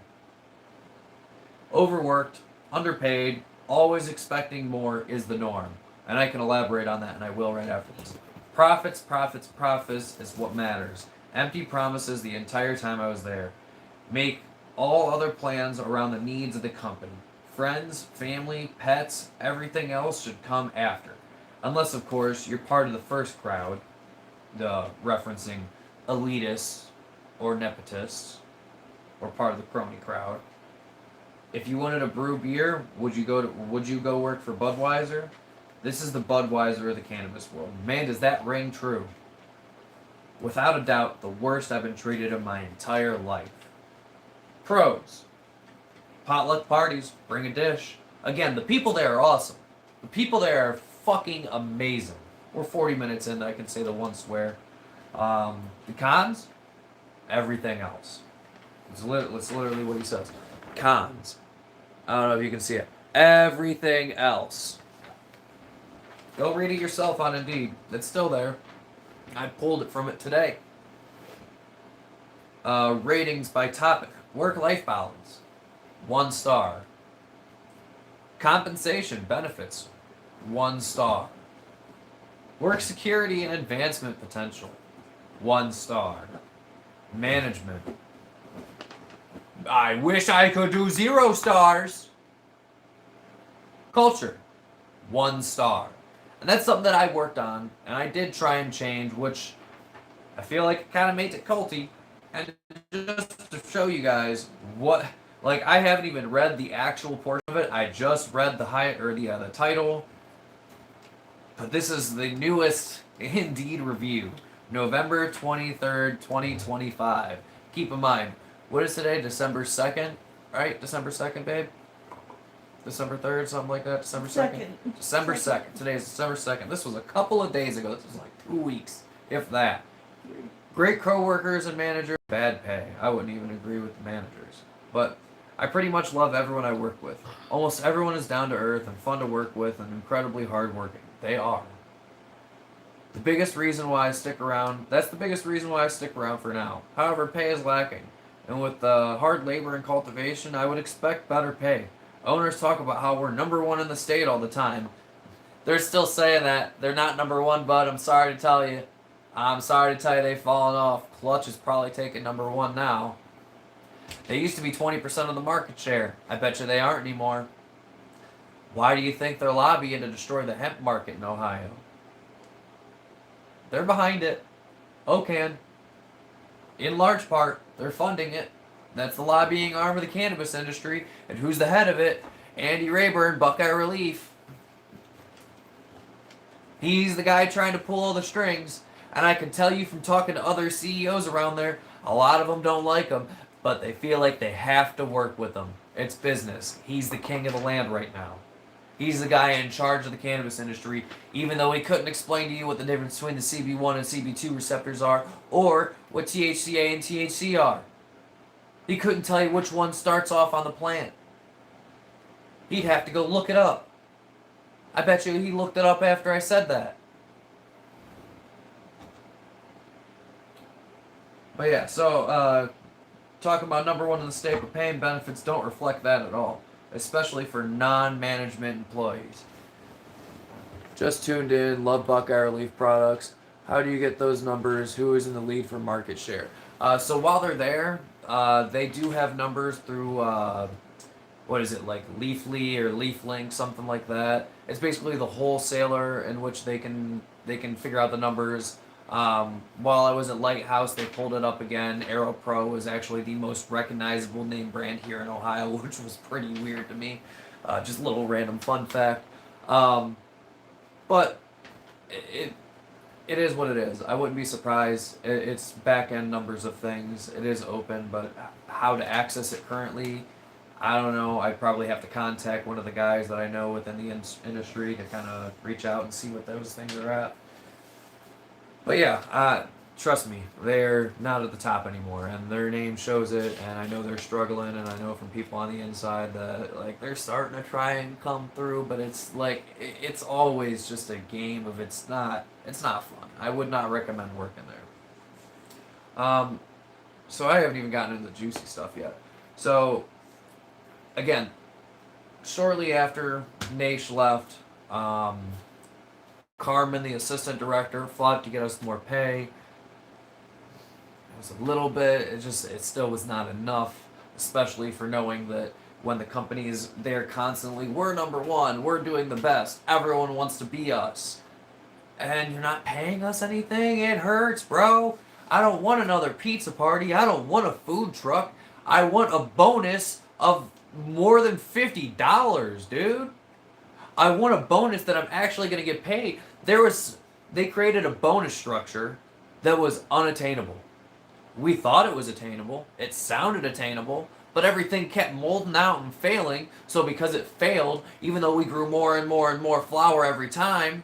Overworked, underpaid, always expecting more is the norm. And I can elaborate on that, and I will right after this. Profits, profits, profits is what matters. Empty promises the entire time I was there. Make all other plans around the needs of the company. Friends, family, pets, everything else should come after. Unless, of course, you're part of the first crowd, the referencing elitists or nepotists, or part of the crony crowd. If you wanted to brew beer, would you go work for Budweiser? This is the Budweiser of the cannabis world. Man, does that ring true? Without a doubt, the worst I've been treated in my entire life. Pros. Potluck parties, bring a dish. Again, the people there are awesome. The people there are fucking amazing. We're 40 minutes in, I can say the one swear. The cons? Everything else. It's literally what he says. Cons. I don't know if you can see it. Everything else. Go read it yourself on Indeed. It's still there. I pulled it from it today. Ratings by topic. Work-life balance. 1 star. Compensation, benefits. 1 star. Work security and advancement potential. 1 star. Management. I wish I could do 0 stars. Culture. 1 star. And that's something that I worked on, and I did try and change, which I feel like it kind of made it culty. And just to show you guys what, like, I haven't even read the actual portion of it. I just read the title. But this is the newest Indeed review, November 23rd, 2025. Keep in mind, what is today? December 2nd, right? December 2nd, babe. December 3rd, something like that. December 2nd. December 2nd. Today is December 2nd. This was a couple of days ago. This was like 2 weeks, if that. Great co-workers and managers. Bad pay. I wouldn't even agree with the managers. But I pretty much love everyone I work with. Almost everyone is down to earth and fun to work with and incredibly hardworking. They are. The biggest reason why I stick around, that's the biggest reason why I stick around for now. However, pay is lacking. And with hard labor and cultivation, I would expect better pay. Owners talk about how we're #1 in the state all the time. They're still saying that. They're not #1, bud. I'm sorry to tell you. They've fallen off. Clutch is probably taking #1 now. They used to be 20% of the market share. I bet you they aren't anymore. Why do you think they're lobbying to destroy the hemp market in Ohio? They're behind it. OCAN. In large part, they're funding it. That's the lobbying arm of the cannabis industry. And who's the head of it? Andy Rayburn, Buckeye Relief. He's the guy trying to pull all the strings. And I can tell you from talking to other CEOs around there, a lot of them don't like him, but they feel like they have to work with him. It's business. He's the king of the land right now. He's the guy in charge of the cannabis industry, even though he couldn't explain to you what the difference between the CB1 and CB2 receptors are, or what THCA and THC are. He couldn't tell you which one starts off on the plant. He'd have to go look it up. I bet you he looked it up after I said that. But yeah, so talking about #1 in the state, but pay and benefits don't reflect that at all, especially for non-management employees. Just tuned in, love Buckeye Relief products. How do you get those numbers? Who is in the lead for market share? So while they're there, they do have numbers through, what is it, like Leafly or LeafLink, something like that. It's basically the wholesaler in which they can figure out the numbers. While I was at Lighthouse, they pulled it up again. Aero Pro was actually the most recognizable name brand here in Ohio, which was pretty weird to me. Just a little random fun fact. But it it is what it is. I wouldn't be surprised. It's back end numbers of things. It is open, but how to access it currently, I don't know. I'd probably have to contact one of the guys that I know within the industry to kind of reach out and see what those things are at. But yeah, trust me, they're not at the top anymore, and their name shows it. And I know they're struggling, and I know from people on the inside that like they're starting to try and come through, but it's like it's always just a game of it's not fun. I would not recommend working there. So I haven't even gotten into the juicy stuff yet. So again, shortly after Nash left, Carmen, the assistant director, fought to get us more pay. It was a little bit. It still was not enough, especially for knowing that when the company is there constantly, we're number one, we're doing the best, everyone wants to be us, and you're not paying us anything. It hurts, bro. I don't want another pizza party. I don't want a food truck. I want a bonus of more than $50, dude. I want a bonus that I'm actually going to get paid. They created a bonus structure that was unattainable. We thought it was attainable. It sounded attainable, but everything kept molding out and failing. So because it failed, even though we grew more and more and more flour every time,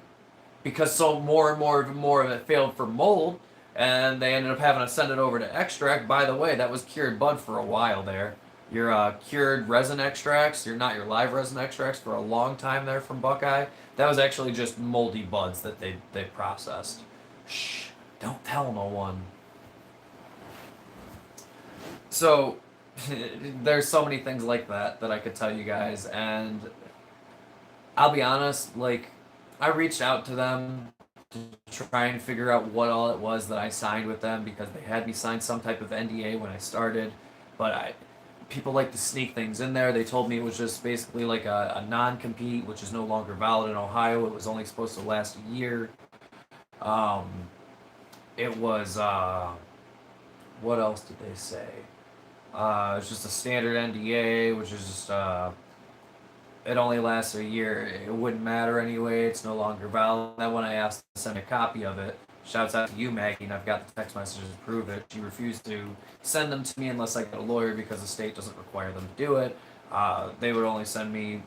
because so more and more of it failed for mold, and they ended up having to send it over to extract. By the way, that was cured bud for a while there. Your cured resin extracts, not your live resin extracts, for a long time there from Buckeye. That was actually just moldy buds that they processed. Shh, don't tell no one. So there's so many things like that I could tell you guys, and I'll be honest, like I reached out to them to try and figure out what all it was that I signed with them, because they had me sign some type of NDA when I started, but people like to sneak things in there. They told me it was just basically like a non-compete, which is no longer valid in Ohio. It was only supposed to last a year. It was, what else did they say? It's just a standard NDA, which is just, it only lasts a year. It wouldn't matter anyway. It's no longer valid. Then when I asked to send a copy of it, shouts out to you, Maggie, and I've got the text messages to prove it. She refused to send them to me unless I get a lawyer, because the state doesn't require them to do it. They would only send me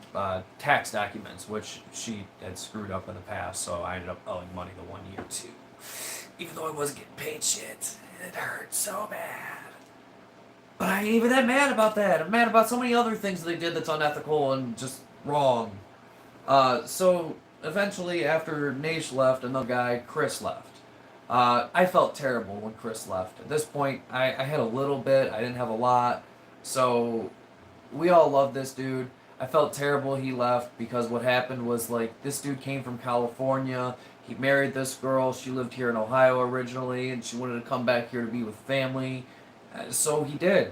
tax documents, which she had screwed up in the past, so I ended up owing money the 1 year too. Even though I wasn't getting paid shit. It hurt so bad. But I ain't even that mad about that. I'm mad about so many other things that they did that's unethical and just wrong. So eventually, after Nash left, another guy, Chris, left. I felt terrible when Chris left. At this point, I had a little bit. I didn't have a lot. So we all loved this dude. I felt terrible he left, because what happened was, like, this dude came from California. He married this girl. She lived here in Ohio originally, and she wanted to come back here to be with family. So he did.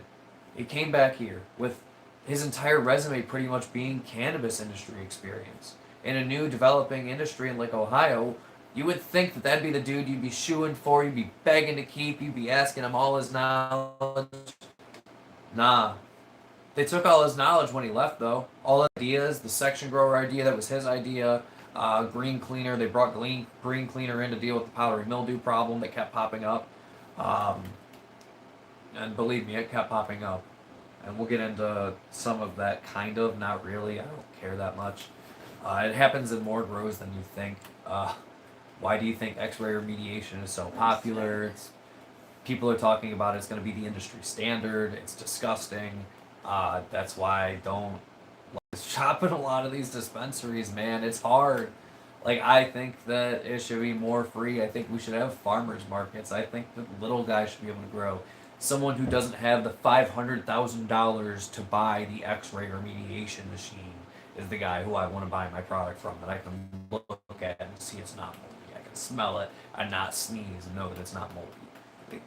He came back here with his entire resume pretty much being cannabis industry experience. In a new developing industry in like Ohio, you would think that that'd be the dude you'd be shooing for, you'd be begging to keep, you'd be asking him all his knowledge. Nah. They took all his knowledge when he left, though. All ideas, the section grower idea, that was his idea. Green cleaner, they brought green cleaner in to deal with the powdery mildew problem that kept popping up. And believe me, it kept popping up. And we'll get into some of that, kind of, not really. I don't care that much. It happens in more grows than you think. Why do you think X-ray remediation is so popular? People are talking about it's going to be the industry standard. It's disgusting. That's why I don't like shopping a lot of these dispensaries, man. It's hard. Like, I think that it should be more free. I think we should have farmers markets. I think that little guys should be able to grow. Someone who doesn't have the $500,000 to buy the X-ray remediation machine is the guy who I want to buy my product from, that I can look at and see it's not moldy. I can smell it and not sneeze and know that it's not moldy.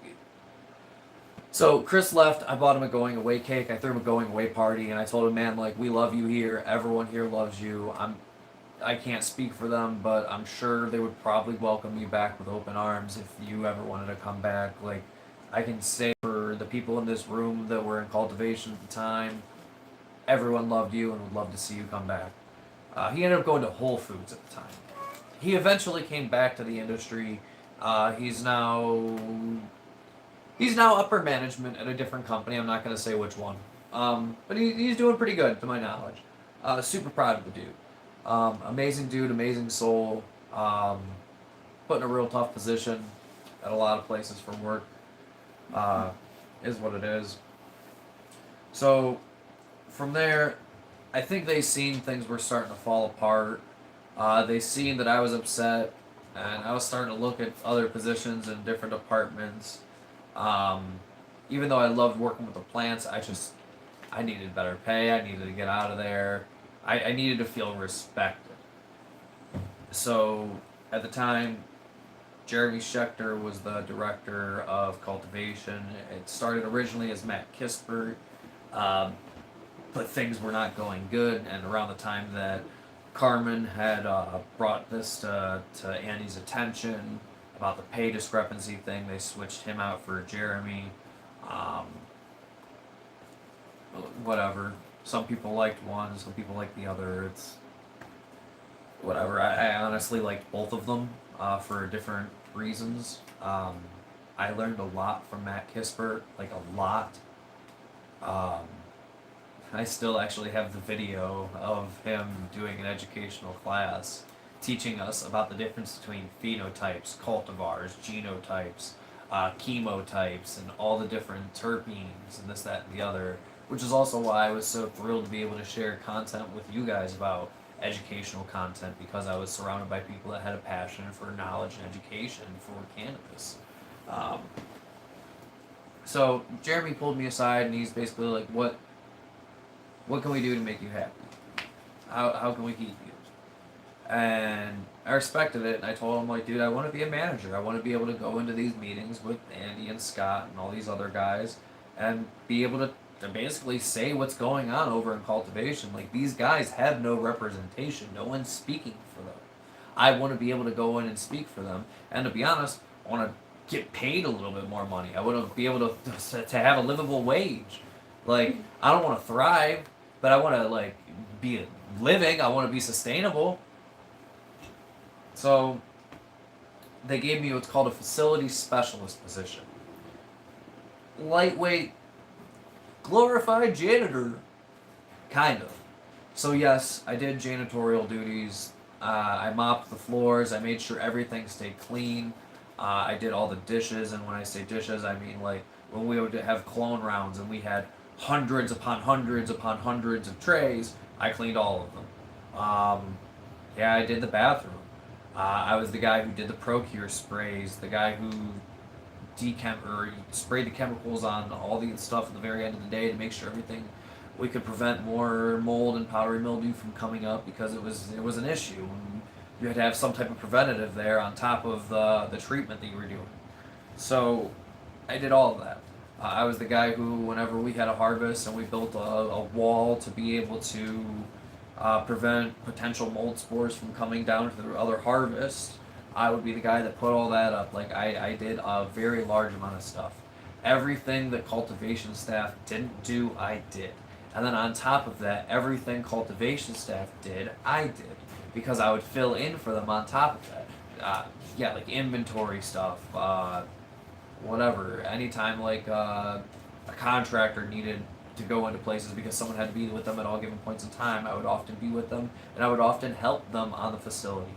So Chris left. I bought him a going away cake. I threw him a going away party, and I told him, man, like, we love you here. Everyone here loves you. I can't speak for them, but I'm sure they would probably welcome you back with open arms if you ever wanted to come back. Like, I can say for the people in this room that were in cultivation at the time, everyone loved you and would love to see you come back. He ended up going to Whole Foods at the time. He eventually came back to the industry. He's now upper management at a different company. I'm not going to say which one, but he's doing pretty good to my knowledge. Super proud of the dude. Amazing dude, amazing soul. Put in a real tough position at a lot of places for work. Is what it is. So from there, I think they seen things were starting to fall apart. They seen that I was upset, and I was starting to look at other positions in different departments. Even though I loved working with the plants, I needed better pay. I needed to get out of there. I needed to feel respected. So at the time, Jeremy Schechter was the director of cultivation. It started originally as Matt Kispert, but things were not going good. And around the time that Carmen had brought this to Andy's attention about the pay discrepancy thing, they switched him out for Jeremy. Um, Whatever. Some people liked one, some people liked the other. It's whatever. I honestly liked both of them for different reasons. I learned a lot from Matt Kispert, like a lot. Um, I still actually have the video of him doing an educational class teaching us about the difference between phenotypes, cultivars, genotypes, chemotypes, and all the different terpenes and this, that, and the other. Which is also why I was so thrilled to be able to share content with you guys about educational content, because I was surrounded by people that had a passion for knowledge and education for cannabis. Um, so Jeremy pulled me aside and he's basically like, what can we do to make you happy? How can we keep you? And I respected it, and I told him, like, dude, I want to be a manager. I want to be able to go into these meetings with Andy and Scott and all these other guys and be able to basically say what's going on over in cultivation. Like, these guys have no representation. No one's speaking for them. I want to be able to go in and speak for them. And to be honest, I want to get paid a little bit more money. I want to be able to have a livable wage. Like, I don't want to thrive, but I want to, like, be living. I want to be sustainable. So they gave me what's called a facility specialist position. Lightweight, glorified janitor, kind of. So yes, I did janitorial duties. I mopped the floors. I made sure everything stayed clean. I did all the dishes, and when I say dishes, I mean like when we would have clone rounds and we had hundreds upon hundreds upon hundreds of trays, I cleaned all of them. Yeah, I did the bathroom. I was the guy who did the Procure sprays, the guy who sprayed the chemicals on all the stuff at the very end of the day to make sure everything we could prevent more mold and powdery mildew from coming up, because it was an issue. And you had to have some type of preventative there on top of the treatment that you were doing. So I did all of that. I was the guy who, whenever we had a harvest and we built a wall to be able to prevent potential mold spores from coming down to the other harvest, I would be the guy that put all that up. Like, I did a very large amount of stuff. Everything that cultivation staff didn't do, I did. And then on top of that, everything cultivation staff did, I did. Because I would fill in for them on top of that. Yeah, like inventory stuff, whatever. Anytime like a contractor needed to go into places because someone had to be with them at all given points in time, I would often be with them, and I would often help them on the facility.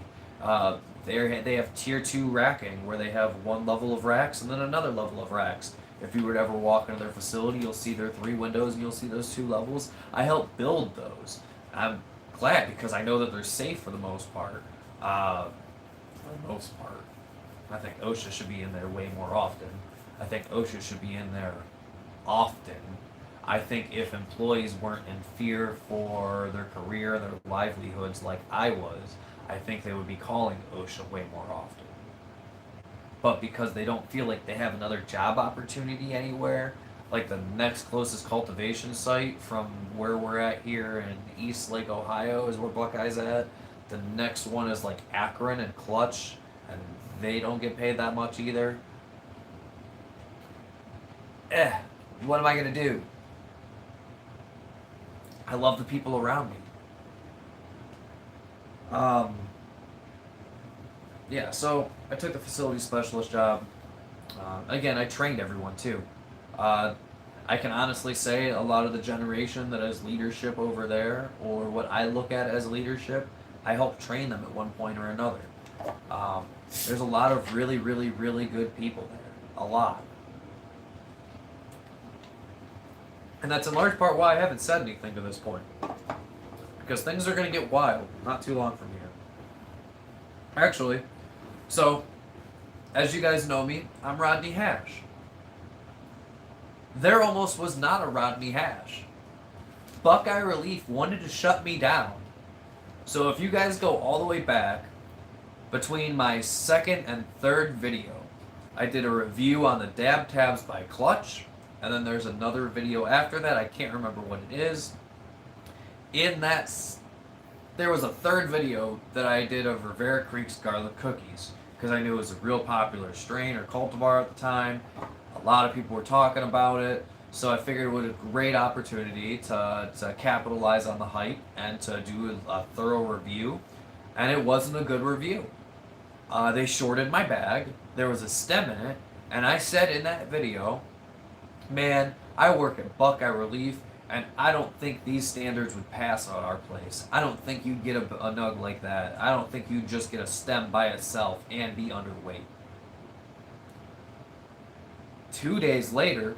They have tier 2 racking, where they have one level of racks and then another level of racks. If you were to ever walk into their facility, you'll see their 3 windows and you'll see those 2 levels. I help build those. I'm glad, because I know that they're safe for the most part. For the most part. I think OSHA should be in there way more often. I think OSHA should be in there often. I think if employees weren't in fear for their career, their livelihoods like I was, I think they would be calling OSHA way more often. But because they don't feel like they have another job opportunity anywhere, like the next closest cultivation site from where we're at here in East Lake, Ohio, is where Buckeye's at. The next one is like Akron and Clutch, and they don't get paid that much either. What am I gonna do? I love the people around me. Yeah, so I took the facility specialist job. Again, I trained everyone too. I can honestly say a lot of the generation that has leadership over there, or what I look at as leadership, I helped train them at one point or another. There's a lot of really, really, really good people there. A lot. And that's in large part why I haven't said anything to this point. Because things are going to get wild not too long from here. Actually, so, as you guys know me, I'm Rodney Hash. There almost was not a Rodney Hash. Buckeye Relief wanted to shut me down. So if you guys go all the way back, between my second and third video, I did a review on the dab tabs by Clutch, and then there's another video after that, I can't remember what it is. In that, there was a third video that I did of Rivera Creek's garlic cookies, because I knew it was a real popular strain or cultivar at the time. A lot of people were talking about it, so I figured it was a great opportunity to capitalize on the hype and to do a thorough review. And it wasn't a good review. They shorted my bag, there was a stem in it, and I said in that video, man, I work at Buckeye Relief, and I don't think these standards would pass at our place. I don't think you'd get a nug like that. I don't think you'd just get a stem by itself and be underweight. 2 days later,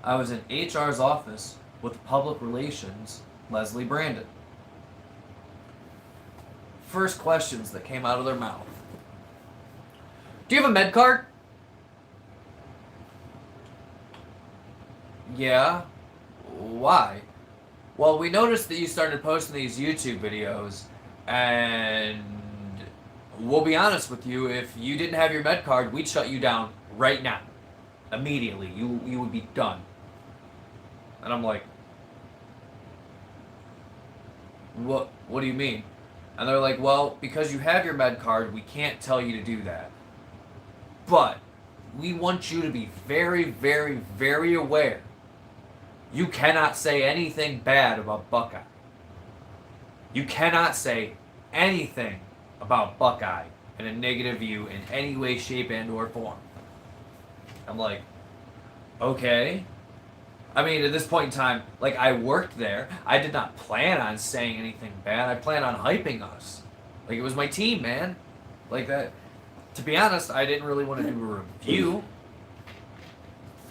I was in HR's office with public relations, Leslie Brandon. First questions that came out of their mouth. Do you have a med card? Yeah. Why? Well, we noticed that you started posting these YouTube videos, and we'll be honest with you, if you didn't have your med card, we'd shut you down right now. Immediately. You would be done. And I'm like, what do you mean? And they're like, well, because you have your med card, we can't tell you to do that. But we want you to be very, very, very aware. You cannot say anything bad about Buckeye. You cannot say anything about Buckeye in a negative view in any way, shape, and or form. I'm like, okay. I mean, at this point in time, like, I worked there. I did not plan on saying anything bad. I planned on hyping us. Like, it was my team, man. Like that. To be honest, I didn't really want to do a review.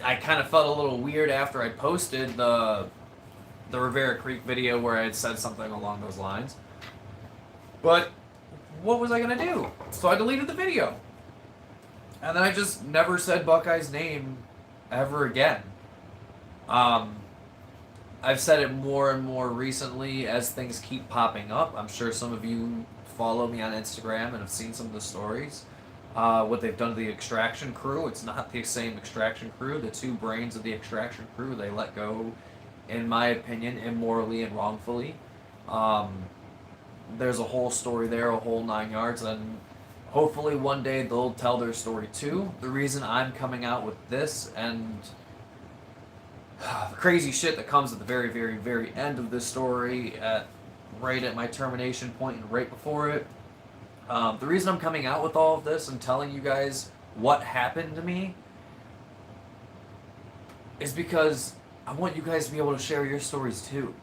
I kind of felt a little weird after I posted the Rivera Creek video where I had said something along those lines. But what was I going to do? So I deleted the video. And then I just never said Buckeye's name ever again. I've said it more and more recently as things keep popping up. I'm sure some of you follow me on Instagram and have seen some of the stories. What they've done to the extraction crew. It's not the same extraction crew. The two brains of the extraction crew, they let go, in my opinion, immorally and wrongfully. There's a whole story there, a whole 9 yards, and hopefully one day they'll tell their story too. The reason I'm coming out with this and the crazy shit that comes at the very, very, very end of this story, right at my termination point and right before it, the reason I'm coming out with all of this and telling you guys what happened to me is because I want you guys to be able to share your stories too.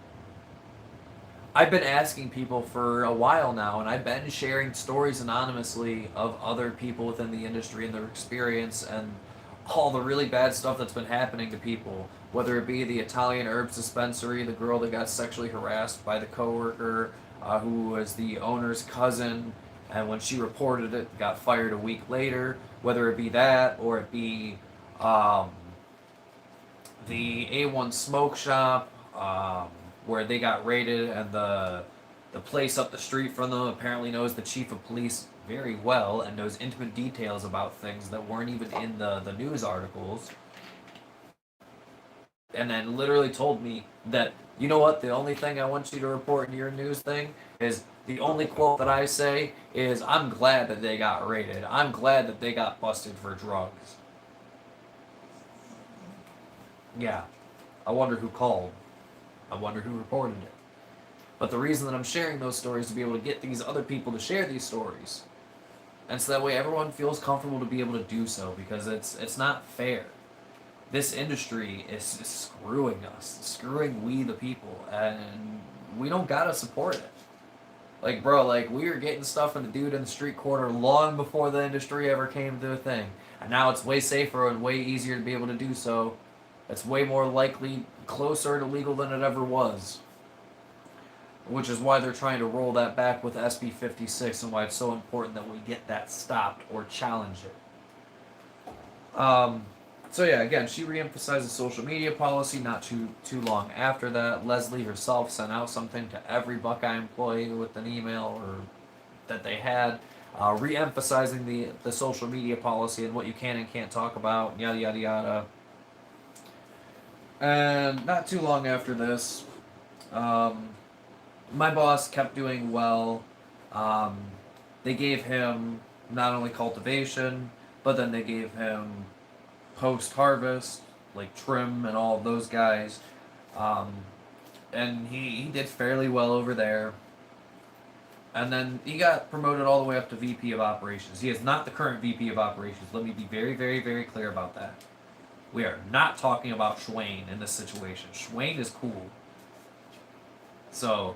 I've been asking people for a while now, and I've been sharing stories anonymously of other people within the industry and their experience and all the really bad stuff that's been happening to people, whether it be the Italian herb dispensary, the girl that got sexually harassed by the coworker who was the owner's cousin, and when she reported it, got fired a week later, whether it be that or it be the A1 smoke shop, where they got raided, and the place up the street from them apparently knows the chief of police very well and knows intimate details about things that weren't even in the news articles. And then literally told me that, you know what, the only thing I want you to report in your news thing is The only quote that I say is, I'm glad that they got raided. I'm glad that they got busted for drugs. Yeah. I wonder who called. I wonder who reported it. But the reason that I'm sharing those stories is to be able to get these other people to share these stories. And so that way everyone feels comfortable to be able to do so, because it's not fair. This industry is screwing us, screwing we the people, and we don't gotta support it. Like, bro, like, we were getting stuff from the dude in the street corner long before the industry ever came to a thing. And now it's way safer and way easier to be able to do so. It's way more likely closer to legal than it ever was. Which is why they're trying to roll that back with SB 56 and why it's so important that we get that stopped or challenge it. So yeah, again, she reemphasized the social media policy not too long after that. Leslie herself sent out something to every Buckeye employee with an email or that they had, re-emphasizing the social media policy and what you can and can't talk about, yada yada yada. And not too long after this, my boss kept doing well. Um, they gave him not only cultivation, but then they gave him post harvest, like trim and all of those guys. Um, and he did fairly well over there. And then he got promoted all the way up to VP of Operations. He is not the current VP of Operations. Let me be very, very, very clear about that. We are not talking about Schwain in this situation. Schwain is cool. So,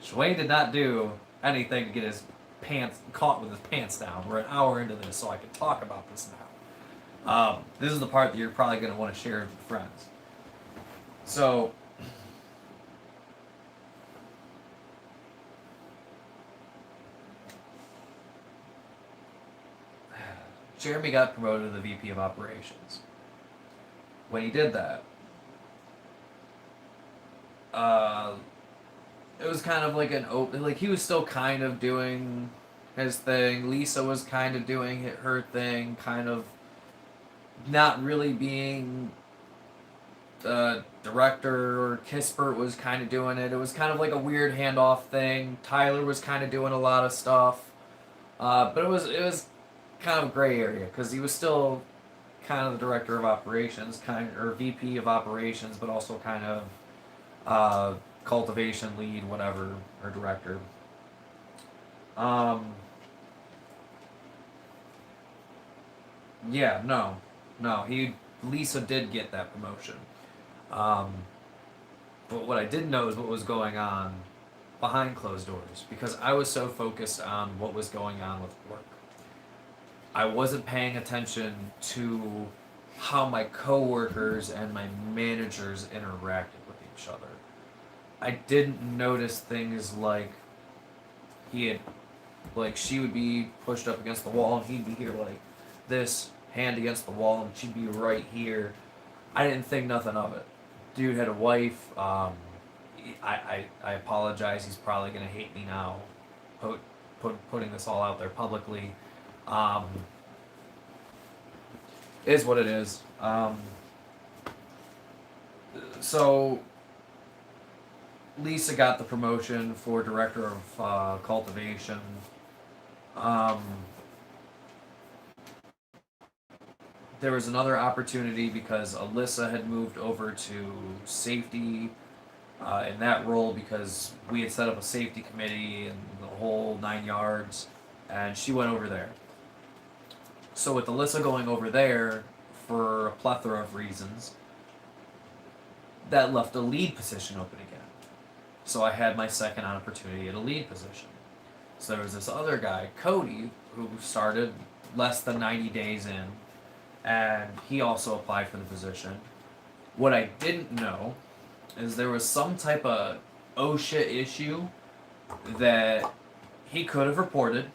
Schwain did not do anything to get his pants caught with his pants down. We're an hour into this, so I can talk about this now. This is the part that you're probably going to want to share with friends. So, Jeremy got promoted to the VP of Operations. When he did that, it was kind of like an open, like he was still kind of doing his thing. Lisa was kind of doing her thing, kind of not really being director, or Kispert was kind of doing it. It was kind of like a weird handoff thing. Tyler was kind of doing a lot of stuff, but it was kind of a gray area because he was still kind of the director of operations, or VP of operations, but also kind of cultivation lead, whatever, or director. Yeah, no, Lisa did get that promotion. Um, but what I didn't know is what was going on behind closed doors, because I was so focused on what was going on with work. I wasn't paying attention to how my coworkers and my managers interacted with each other. I didn't notice things like she would be pushed up against the wall and he'd be here like this, hand against the wall, and she'd be right here. I didn't think nothing of it. Dude had a wife. I apologize. He's probably gonna hate me now, putting this all out there publicly. Is what it is. So Lisa got the promotion for director of cultivation. There was another opportunity because Alyssa had moved over to safety in that role, because we had set up a safety committee and the whole 9 yards, and she went over there. So with Alyssa going over there for a plethora of reasons, that left a lead position open again. So I had my second opportunity at a lead position. So there was this other guy, Cody, who started less than 90 days in, and he also applied for the position. What I didn't know is there was some type of oh shit issue that he could have reported,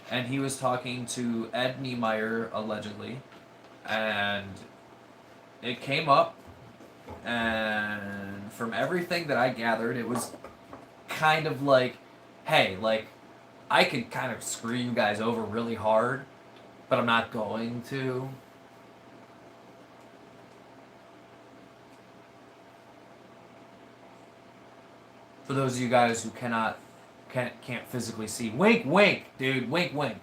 and he was talking to Ed Niemeyer allegedly, and it came up, and from everything that I gathered, it was kind of like, hey, like, I could kind of screw you guys over really hard, but I'm not going to. For those of you guys who cannot can't physically see. Wink, wink, dude. Wink, wink.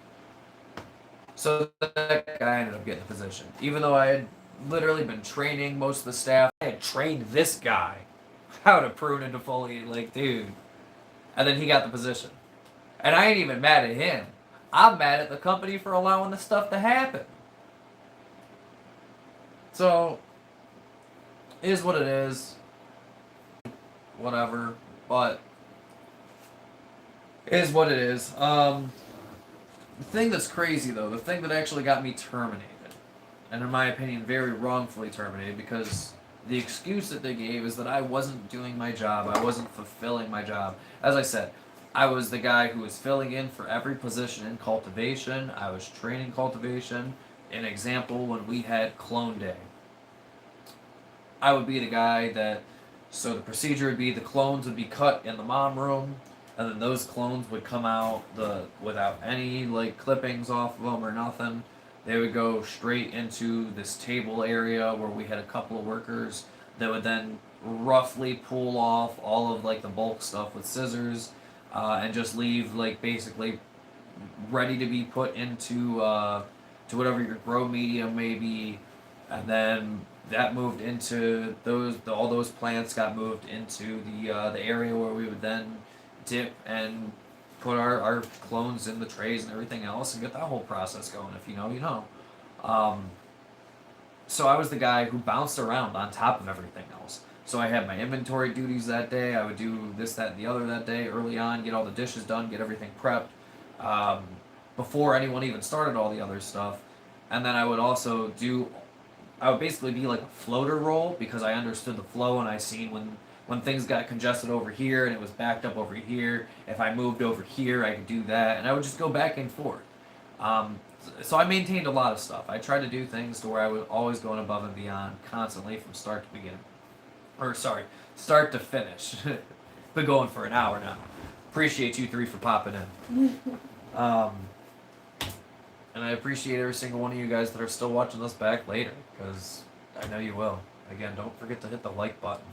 So that guy ended up getting the position. Even though I had literally been training most of the staff, I had trained this guy how to prune and defoliate, like, dude. And then he got the position. And I ain't even mad at him. I'm mad at the company for allowing this stuff to happen. So, it is what it is. Whatever. But, it is what it is. The thing that's crazy, though, the thing that actually got me terminated, and in my opinion, very wrongfully terminated, because the excuse that they gave is that I wasn't doing my job, I wasn't fulfilling my job. As I said, I was the guy who was filling in for every position in cultivation. I was training cultivation. An example, when we had clone day, I would be the guy that, so the procedure would be the clones would be cut in the mom room, and then those clones would come out without any like clippings off of them or nothing. They would go straight into this table area where we had a couple of workers that would then roughly pull off all of like the bulk stuff with scissors, and just leave like basically ready to be put into to whatever your grow medium may be, and then that moved into all those plants got moved into the area where we would then dip and put our clones in the trays and everything else and get that whole process going. If you know, you know. So I was the guy who bounced around on top of everything else. So I had my inventory duties that day. I would do this, that, and the other that day early on, get all the dishes done, get everything prepped before anyone even started all the other stuff. And then I would also I would basically be like a floater role because I understood the flow and I seen when things got congested over here and it was backed up over here. If I moved over here, I could do that, and I would just go back and forth. So I maintained a lot of stuff. I tried to do things to where I was always going above and beyond, constantly from start to beginning, or sorry, start to finish. Been going for an hour now. Appreciate you three for popping in. And I appreciate every single one of you guys that are still watching this back later, because I know you will. Again, don't forget to hit the like button.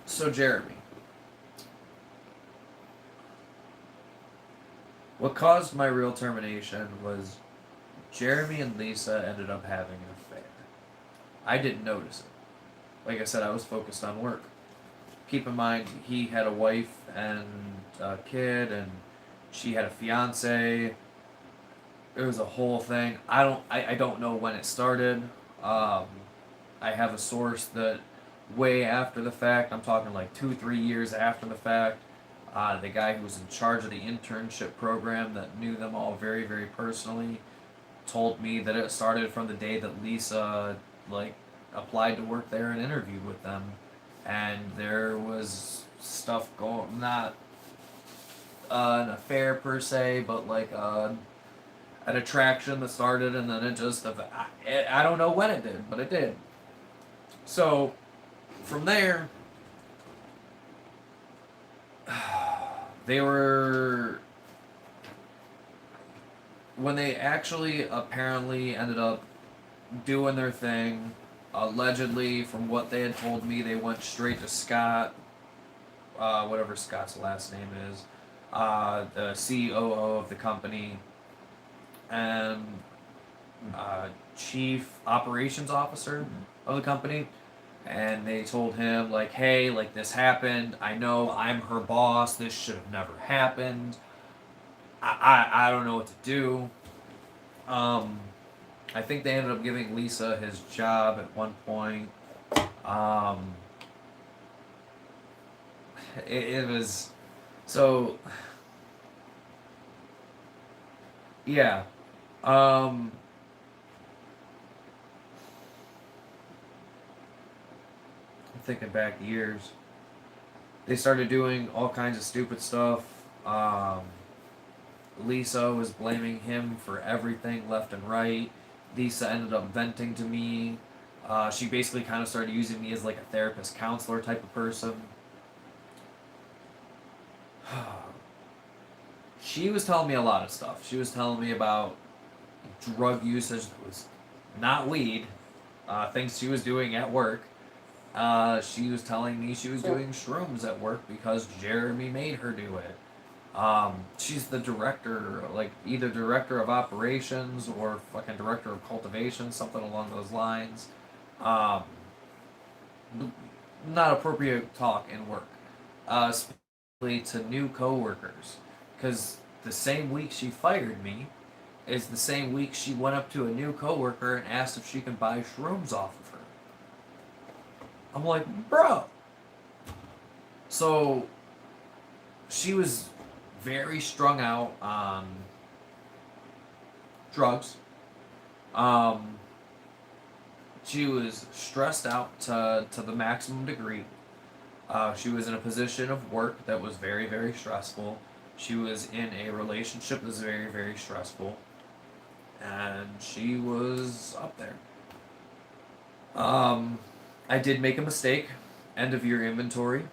So Jeremy. What caused my real termination was Jeremy and Lisa ended up having an affair. I didn't notice it. Like I said, I was focused on work. Keep in mind, he had a wife and a kid, and she had a fiance. It was a whole thing. I don't know when it started. I have a source that way after the fact, I'm talking like 2-3 years after the fact, the guy who was in charge of the internship program that knew them all very, very personally told me that it started from the day that Lisa like applied to work there and interviewed with them, and there was stuff going, not an affair per se, but like an attraction that started, and then it just, I don't know when it did, but it did. So from there, they were, when they actually apparently ended up doing their thing, allegedly, from what they had told me, they went straight to Scott, whatever Scott's last name is, the COO of the company, and chief operations officer of the company, and they told him like, hey, like this happened, I know I'm her boss, this should have never happened, I don't know what to do. I think they ended up giving Lisa his job at one point. It was, so yeah. I'm thinking back years. They started doing all kinds of stupid stuff. Lisa was blaming him for everything left and right. Lisa ended up venting to me. She basically kind of started using me as like a therapist, counselor type of person. She was telling me a lot of stuff. She was telling me about drug usage that was not weed, things she was doing at work. She was telling me she was doing shrooms at work because Jeremy made her do it. She's the director, like either director of operations or fucking director of cultivation, something along those lines. Um, Not appropriate talk in work, especially to new coworkers, because the same week she fired me is the same week she went up to a new coworker and asked if she can buy shrooms off of her. I'm like, bro. So she was very strung out on drugs. Um, she was stressed out to the maximum degree. She was in a position of work that was very, very stressful. She was in a relationship that was very, very stressful. And she was up there. I did make a mistake. End of year inventory.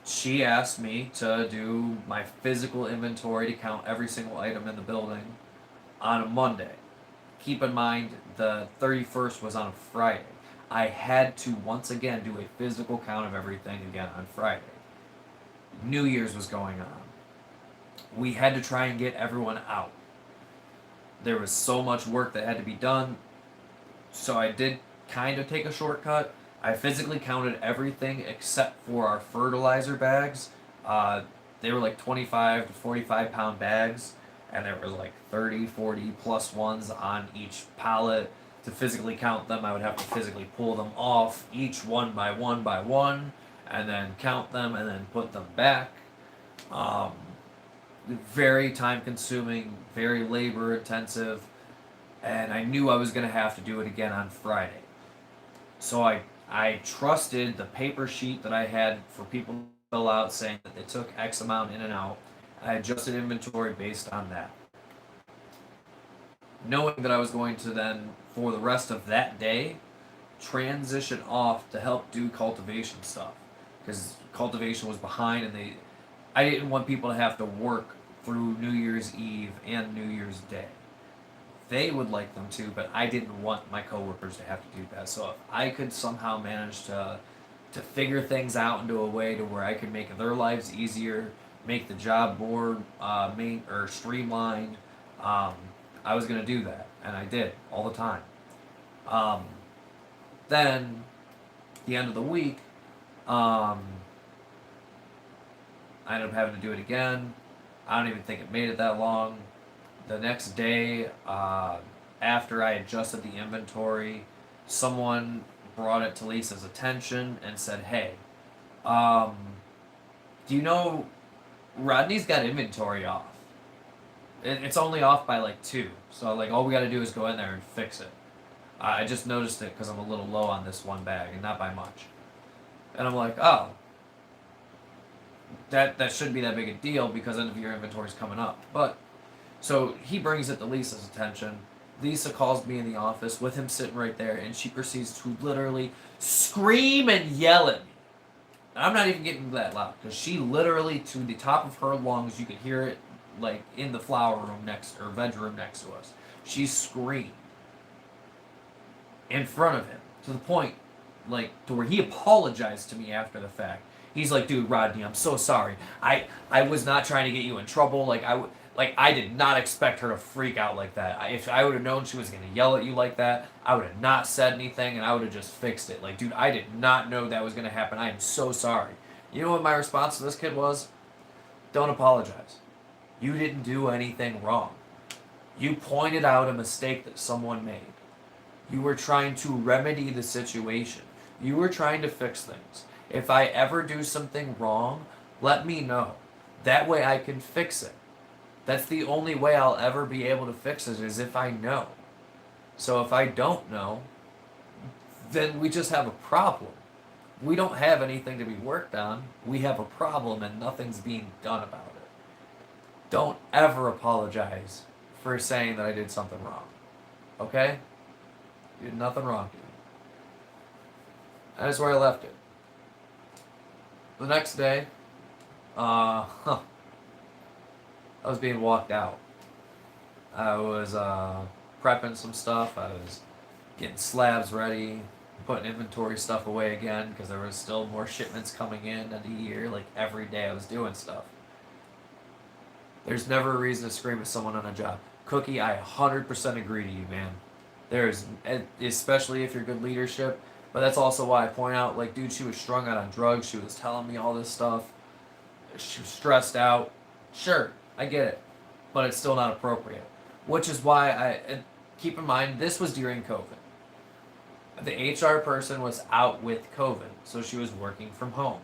She asked me to do my physical inventory to count every single item in the building on a Monday. Keep in mind, the 31st was on a Friday. I had to once again do a physical count of everything again on Friday. New Year's was going on. We had to try and get everyone out. There was so much work that had to be done, so I did kind of take a shortcut. I physically counted everything except for our fertilizer bags. They were like 25 to 45 pound bags, and there was like 30, 40 plus ones on each pallet. To physically count them, I would have to physically pull them off each one by one, and then count them and then put them back. Um, Very time consuming, very labor intensive, and I knew I was going to have to do it again on Friday. So I trusted the paper sheet that I had for people to fill out saying that they took X amount in and out. I adjusted inventory based on that. Knowing that I was going to then, for the rest of that day, transition off to help do cultivation stuff. Because cultivation was behind and I didn't want people to have to work through New Year's Eve and New Year's Day. They would like them to, but I didn't want my coworkers to have to do that. So if I could somehow manage to figure things out into a way to where I could make their lives easier, make the job more streamlined, I was gonna do that, and I did all the time. Um, then, the end of the week, I ended up having to do it again. I don't even think it made it that long. The next day, after I adjusted the inventory, someone brought it to Lisa's attention and said, "Hey, do you know Rodney's got inventory off? It's only off by like 2, so like all we got to do is go in there and fix it. I just noticed it because I'm a little low on this one bag, and not by much." And I'm like, "Oh, that shouldn't be that big a deal because end of your inventory's coming up." But so he brings it to Lisa's attention. Lisa calls me in the office with him sitting right there, and she proceeds to literally scream and yell at me. And I'm not even getting that loud because she literally, to the top of her lungs, you could hear it like in the flower room bedroom next to us. She screamed in front of him to the point, like, to where he apologized to me after the fact. He's like, "Dude, Rodney, I'm so sorry. I was not trying to get you in trouble. I did not expect her to freak out like that. If I would have known she was gonna yell at you like that, I would have not said anything and I would have just fixed it. Like, dude, I did not know that was gonna happen. I am so sorry." You know what my response to this kid was? Don't apologize. You didn't do anything wrong. You pointed out a mistake that someone made. You were trying to remedy the situation. You were trying to fix things. If I ever do something wrong, let me know. That way I can fix it. That's the only way I'll ever be able to fix it is if I know. So if I don't know, then we just have a problem. We don't have anything to be worked on. We have a problem and nothing's being done about it. Don't ever apologize for saying that I did something wrong. Okay? You did nothing wrong, dude. That's where I left it. The next day, I was being walked out. I was prepping some stuff. I was getting slabs ready, putting inventory stuff away again because there was still more shipments coming in a year. Like every day I was doing stuff. There's never a reason to scream at someone on a job. Cookie, I 100% agree to you, man. There's, especially if you're good leadership. But that's also why I point out, like, dude, she was strung out on drugs. She was telling me all this stuff. She was stressed out. Sure, I get it. But it's still not appropriate. Which is why and keep in mind, this was during COVID. The HR person was out with COVID, so she was working from home.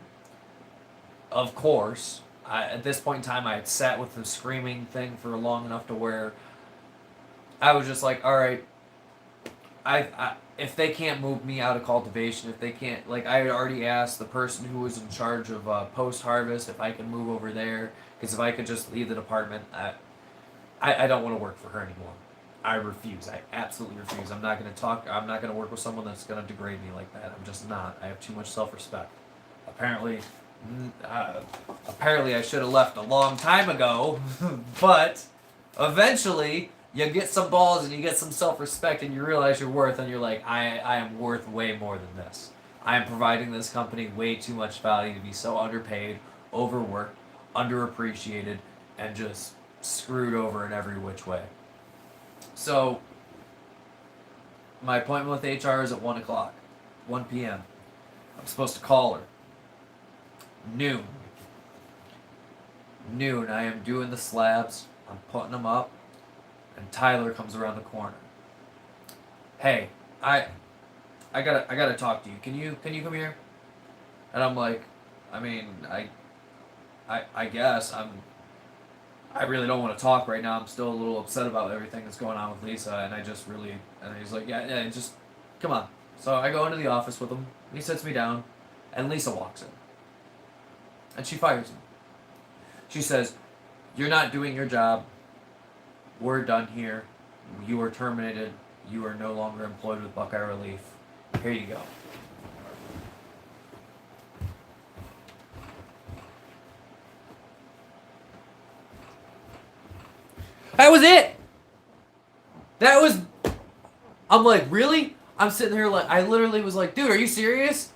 Of course, at this point in time, I had sat with the screaming thing for long enough to where I was just like, all right, if they can't move me out of cultivation, if they can't, like, I had already asked the person who was in charge of post-harvest if I could move over there, because if I could just leave the department, I don't want to work for her anymore. I refuse. I absolutely refuse. I'm not going to work with someone that's going to degrade me like that. I'm just not. I have too much self-respect. Apparently I should have left a long time ago, but eventually you get some balls and you get some self-respect and you realize your worth and you're like, I am worth way more than this. I am providing this company way too much value to be so underpaid, overworked, underappreciated, and just screwed over in every which way. So, my appointment with HR is at 1 o'clock, 1 p.m. I'm supposed to call her. Noon, I am doing the slabs, I'm putting them up, and Tyler comes around the corner. Hey, I gotta talk to you. Can you come here? And I'm like, I mean, I guess I really don't want to talk right now. I'm still a little upset about everything that's going on with Lisa, and and he's like, yeah, just come on. So I go into the office with him. He sits me down, and Lisa walks in, and she fires me. She says, "You're not doing your job. We're done here. You are terminated. You are no longer employed with Buckeye Relief. Here you go." That was it. I'm like, really? I'm sitting here like, I literally was like, dude, are you serious?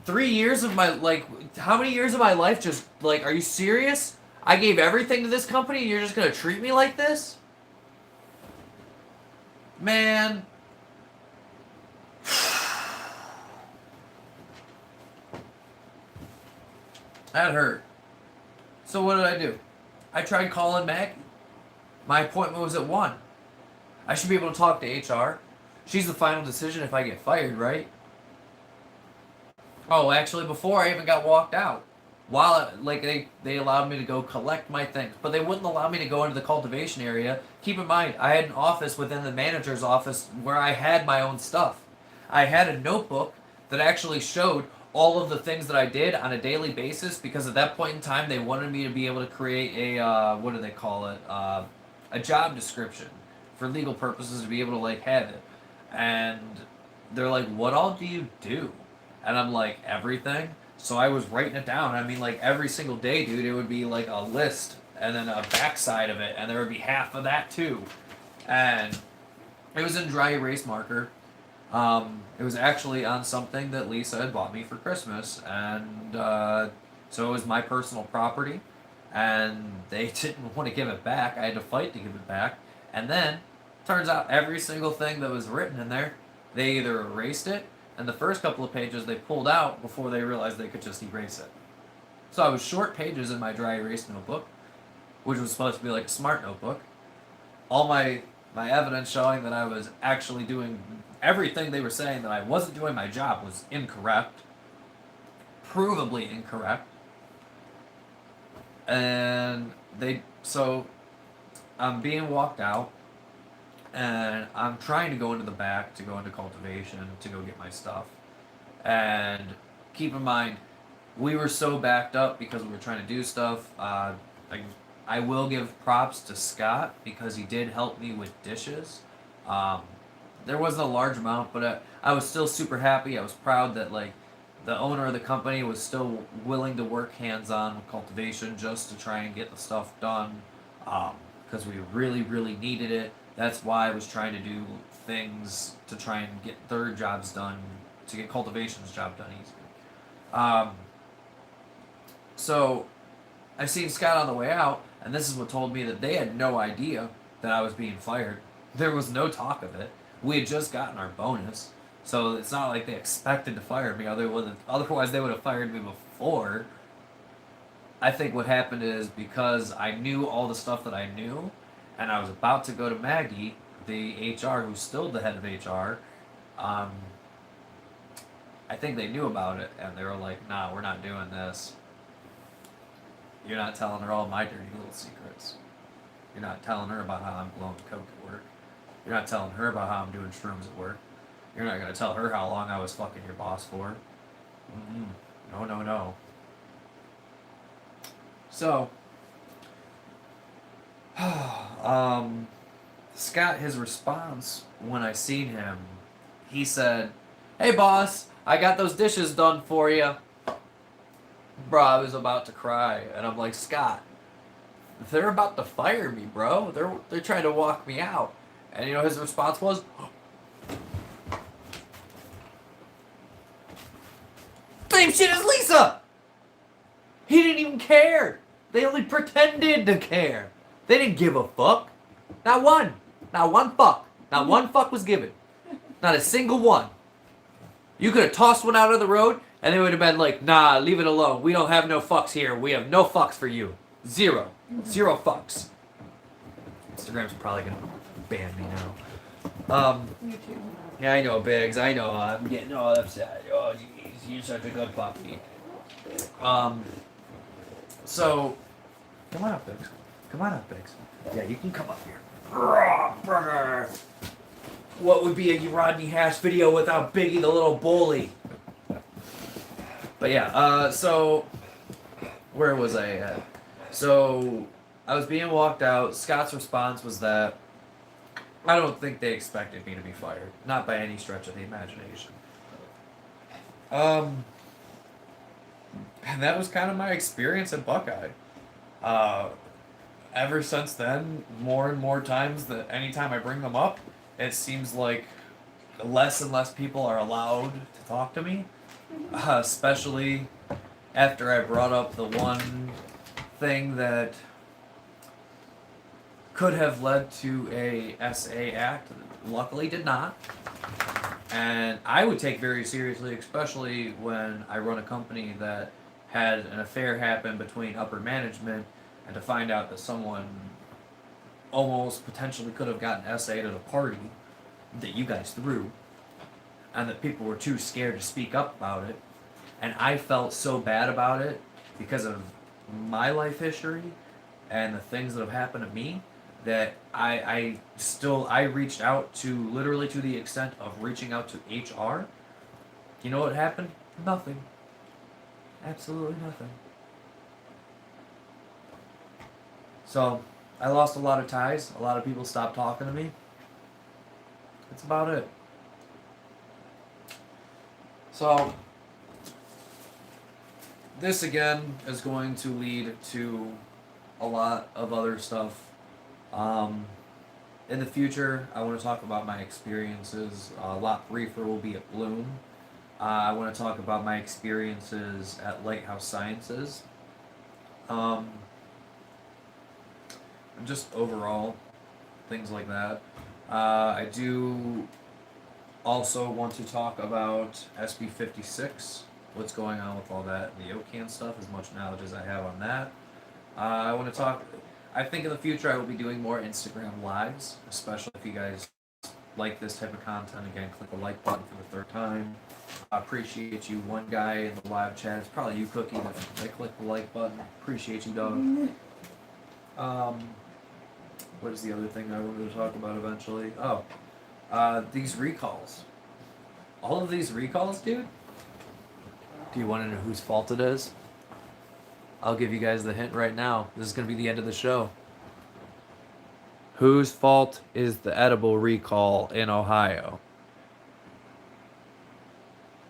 3 years of my, like, how many years of my life just, like, are you serious? I gave everything to this company and you're just gonna treat me like this? Man. That hurt. So what did I do? I tried calling Maggie. My appointment was at 1. I should be able to talk to HR. She's the final decision if I get fired, right? Oh, actually, before I even got walked out, they allowed me to go collect my things, but they wouldn't allow me to go into the cultivation area. Keep in mind, I had an office within the manager's office where I had my own stuff. I had a notebook that actually showed all of the things that I did on a daily basis, because at that point in time, they wanted me to be able to create a, what do they call it, a job description for legal purposes, to be able to, like, have it. And they're like, what all do you do? And I'm like, everything. So I was writing it down. I mean, like, every single day, dude, it would be like a list and then a backside of it, and there would be half of that too. And it was in dry erase marker. It was actually on something that Lisa had bought me for Christmas, and so it was my personal property, and they didn't want to give it back. I had to fight to give it back. And then, turns out every single thing that was written in there, they either erased it, and the first couple of pages they pulled out before they realized they could just erase it. So I was short pages in my dry erase notebook, which was supposed to be like a smart notebook. All my evidence showing that I was actually doing everything they were saying that I wasn't doing my job was incorrect. Provably incorrect. And so I'm being walked out, and I'm trying to go into the back to go into cultivation to go get my stuff. And keep in mind, we were so backed up because we were trying to do stuff. I will give props to Scott because he did help me with dishes. There wasn't a large amount, but I was still super happy. I was proud that, like, the owner of the company was still willing to work hands-on with cultivation just to try and get the stuff done, because we really, really needed it. That's why I was trying to do things to try and get their jobs done to get cultivation's job done easier. So I seen Scott on the way out, and this is what told me that they had no idea that I was being fired. There was no talk of it. We had just gotten our bonus, so it's not like they expected to fire me. Otherwise, they would have fired me before. I think what happened is because I knew all the stuff that I knew, and I was about to go to Maggie, the HR, who's still the head of HR. I think they knew about it, and they were like, "Nah, we're not doing this. You're not telling her all my dirty little secrets. You're not telling her about how I'm blowing coke at work. You're not telling her about how I'm doing shrooms at work. You're not going to tell her how long I was fucking your boss for. No, no, no." So, Scott, his response when I seen him, he said, "Hey boss, I got those dishes done for you." Bro, I was about to cry, and I'm like, "Scott, they're about to fire me, bro. They're trying to walk me out." And you know his response was, "Same shit as Lisa." He didn't even care. They only pretended to care. They didn't give a fuck. Not one. Not one fuck. Not one fuck was given. Not a single one. You could have tossed one out of the road, and they would have been like, "Nah, leave it alone. We don't have no fucks here. We have no fucks for you. Zero. Zero fucks." Instagram's probably gonna ban me now. Me too. Yeah, I know, Biggs. I know. I'm getting all upset. Oh, jeez, you're such a good puppy. So, come on up, Biggs. Come on up, Biggs. Yeah, you can come up here. What would be a Rodney Hash video without Biggie the little bully? But yeah, so where was I at? So I was being walked out. Scott's response was that I don't think they expected me to be fired. Not by any stretch of the imagination. And that was kind of my experience at Buckeye. Ever since then, more and more times that anytime I bring them up, it seems like less and less people are allowed to talk to me. Especially after I brought up the one thing that could have led to a SA act, luckily did not. And I would take very seriously, especially when I run a company that had an affair happen between upper management, and to find out that someone almost potentially could have gotten SA'd at a party that you guys threw, and that people were too scared to speak up about it. And I felt so bad about it because of my life history and the things that have happened to me that I reached out to, literally to the extent of reaching out to HR. You know what happened? Nothing. Absolutely nothing. So, I lost a lot of ties. A lot of people stopped talking to me. That's about it. So, this again is going to lead to a lot of other stuff. In the future, I want to talk about my experiences. A lot briefer will be at Bloom. I want to talk about my experiences at Lighthouse Sciences. Just overall, things like that. I do also want to talk about SB 56, what's going on with all that, the OCAN stuff, as much knowledge as I have on that. I want to talk, I think in the future I will be doing more Instagram lives, especially if you guys like this type of content. Again, click the like button for the third time. I appreciate you. One guy in the live chat, it's probably you, Cookie, that click the like button. Appreciate you, dog. What is the other thing I wanted to talk about eventually? Oh, these recalls. All of these recalls, dude? Do you want to know whose fault it is? I'll give you guys the hint right now. This is going to be the end of the show. Whose fault is the edible recall in Ohio?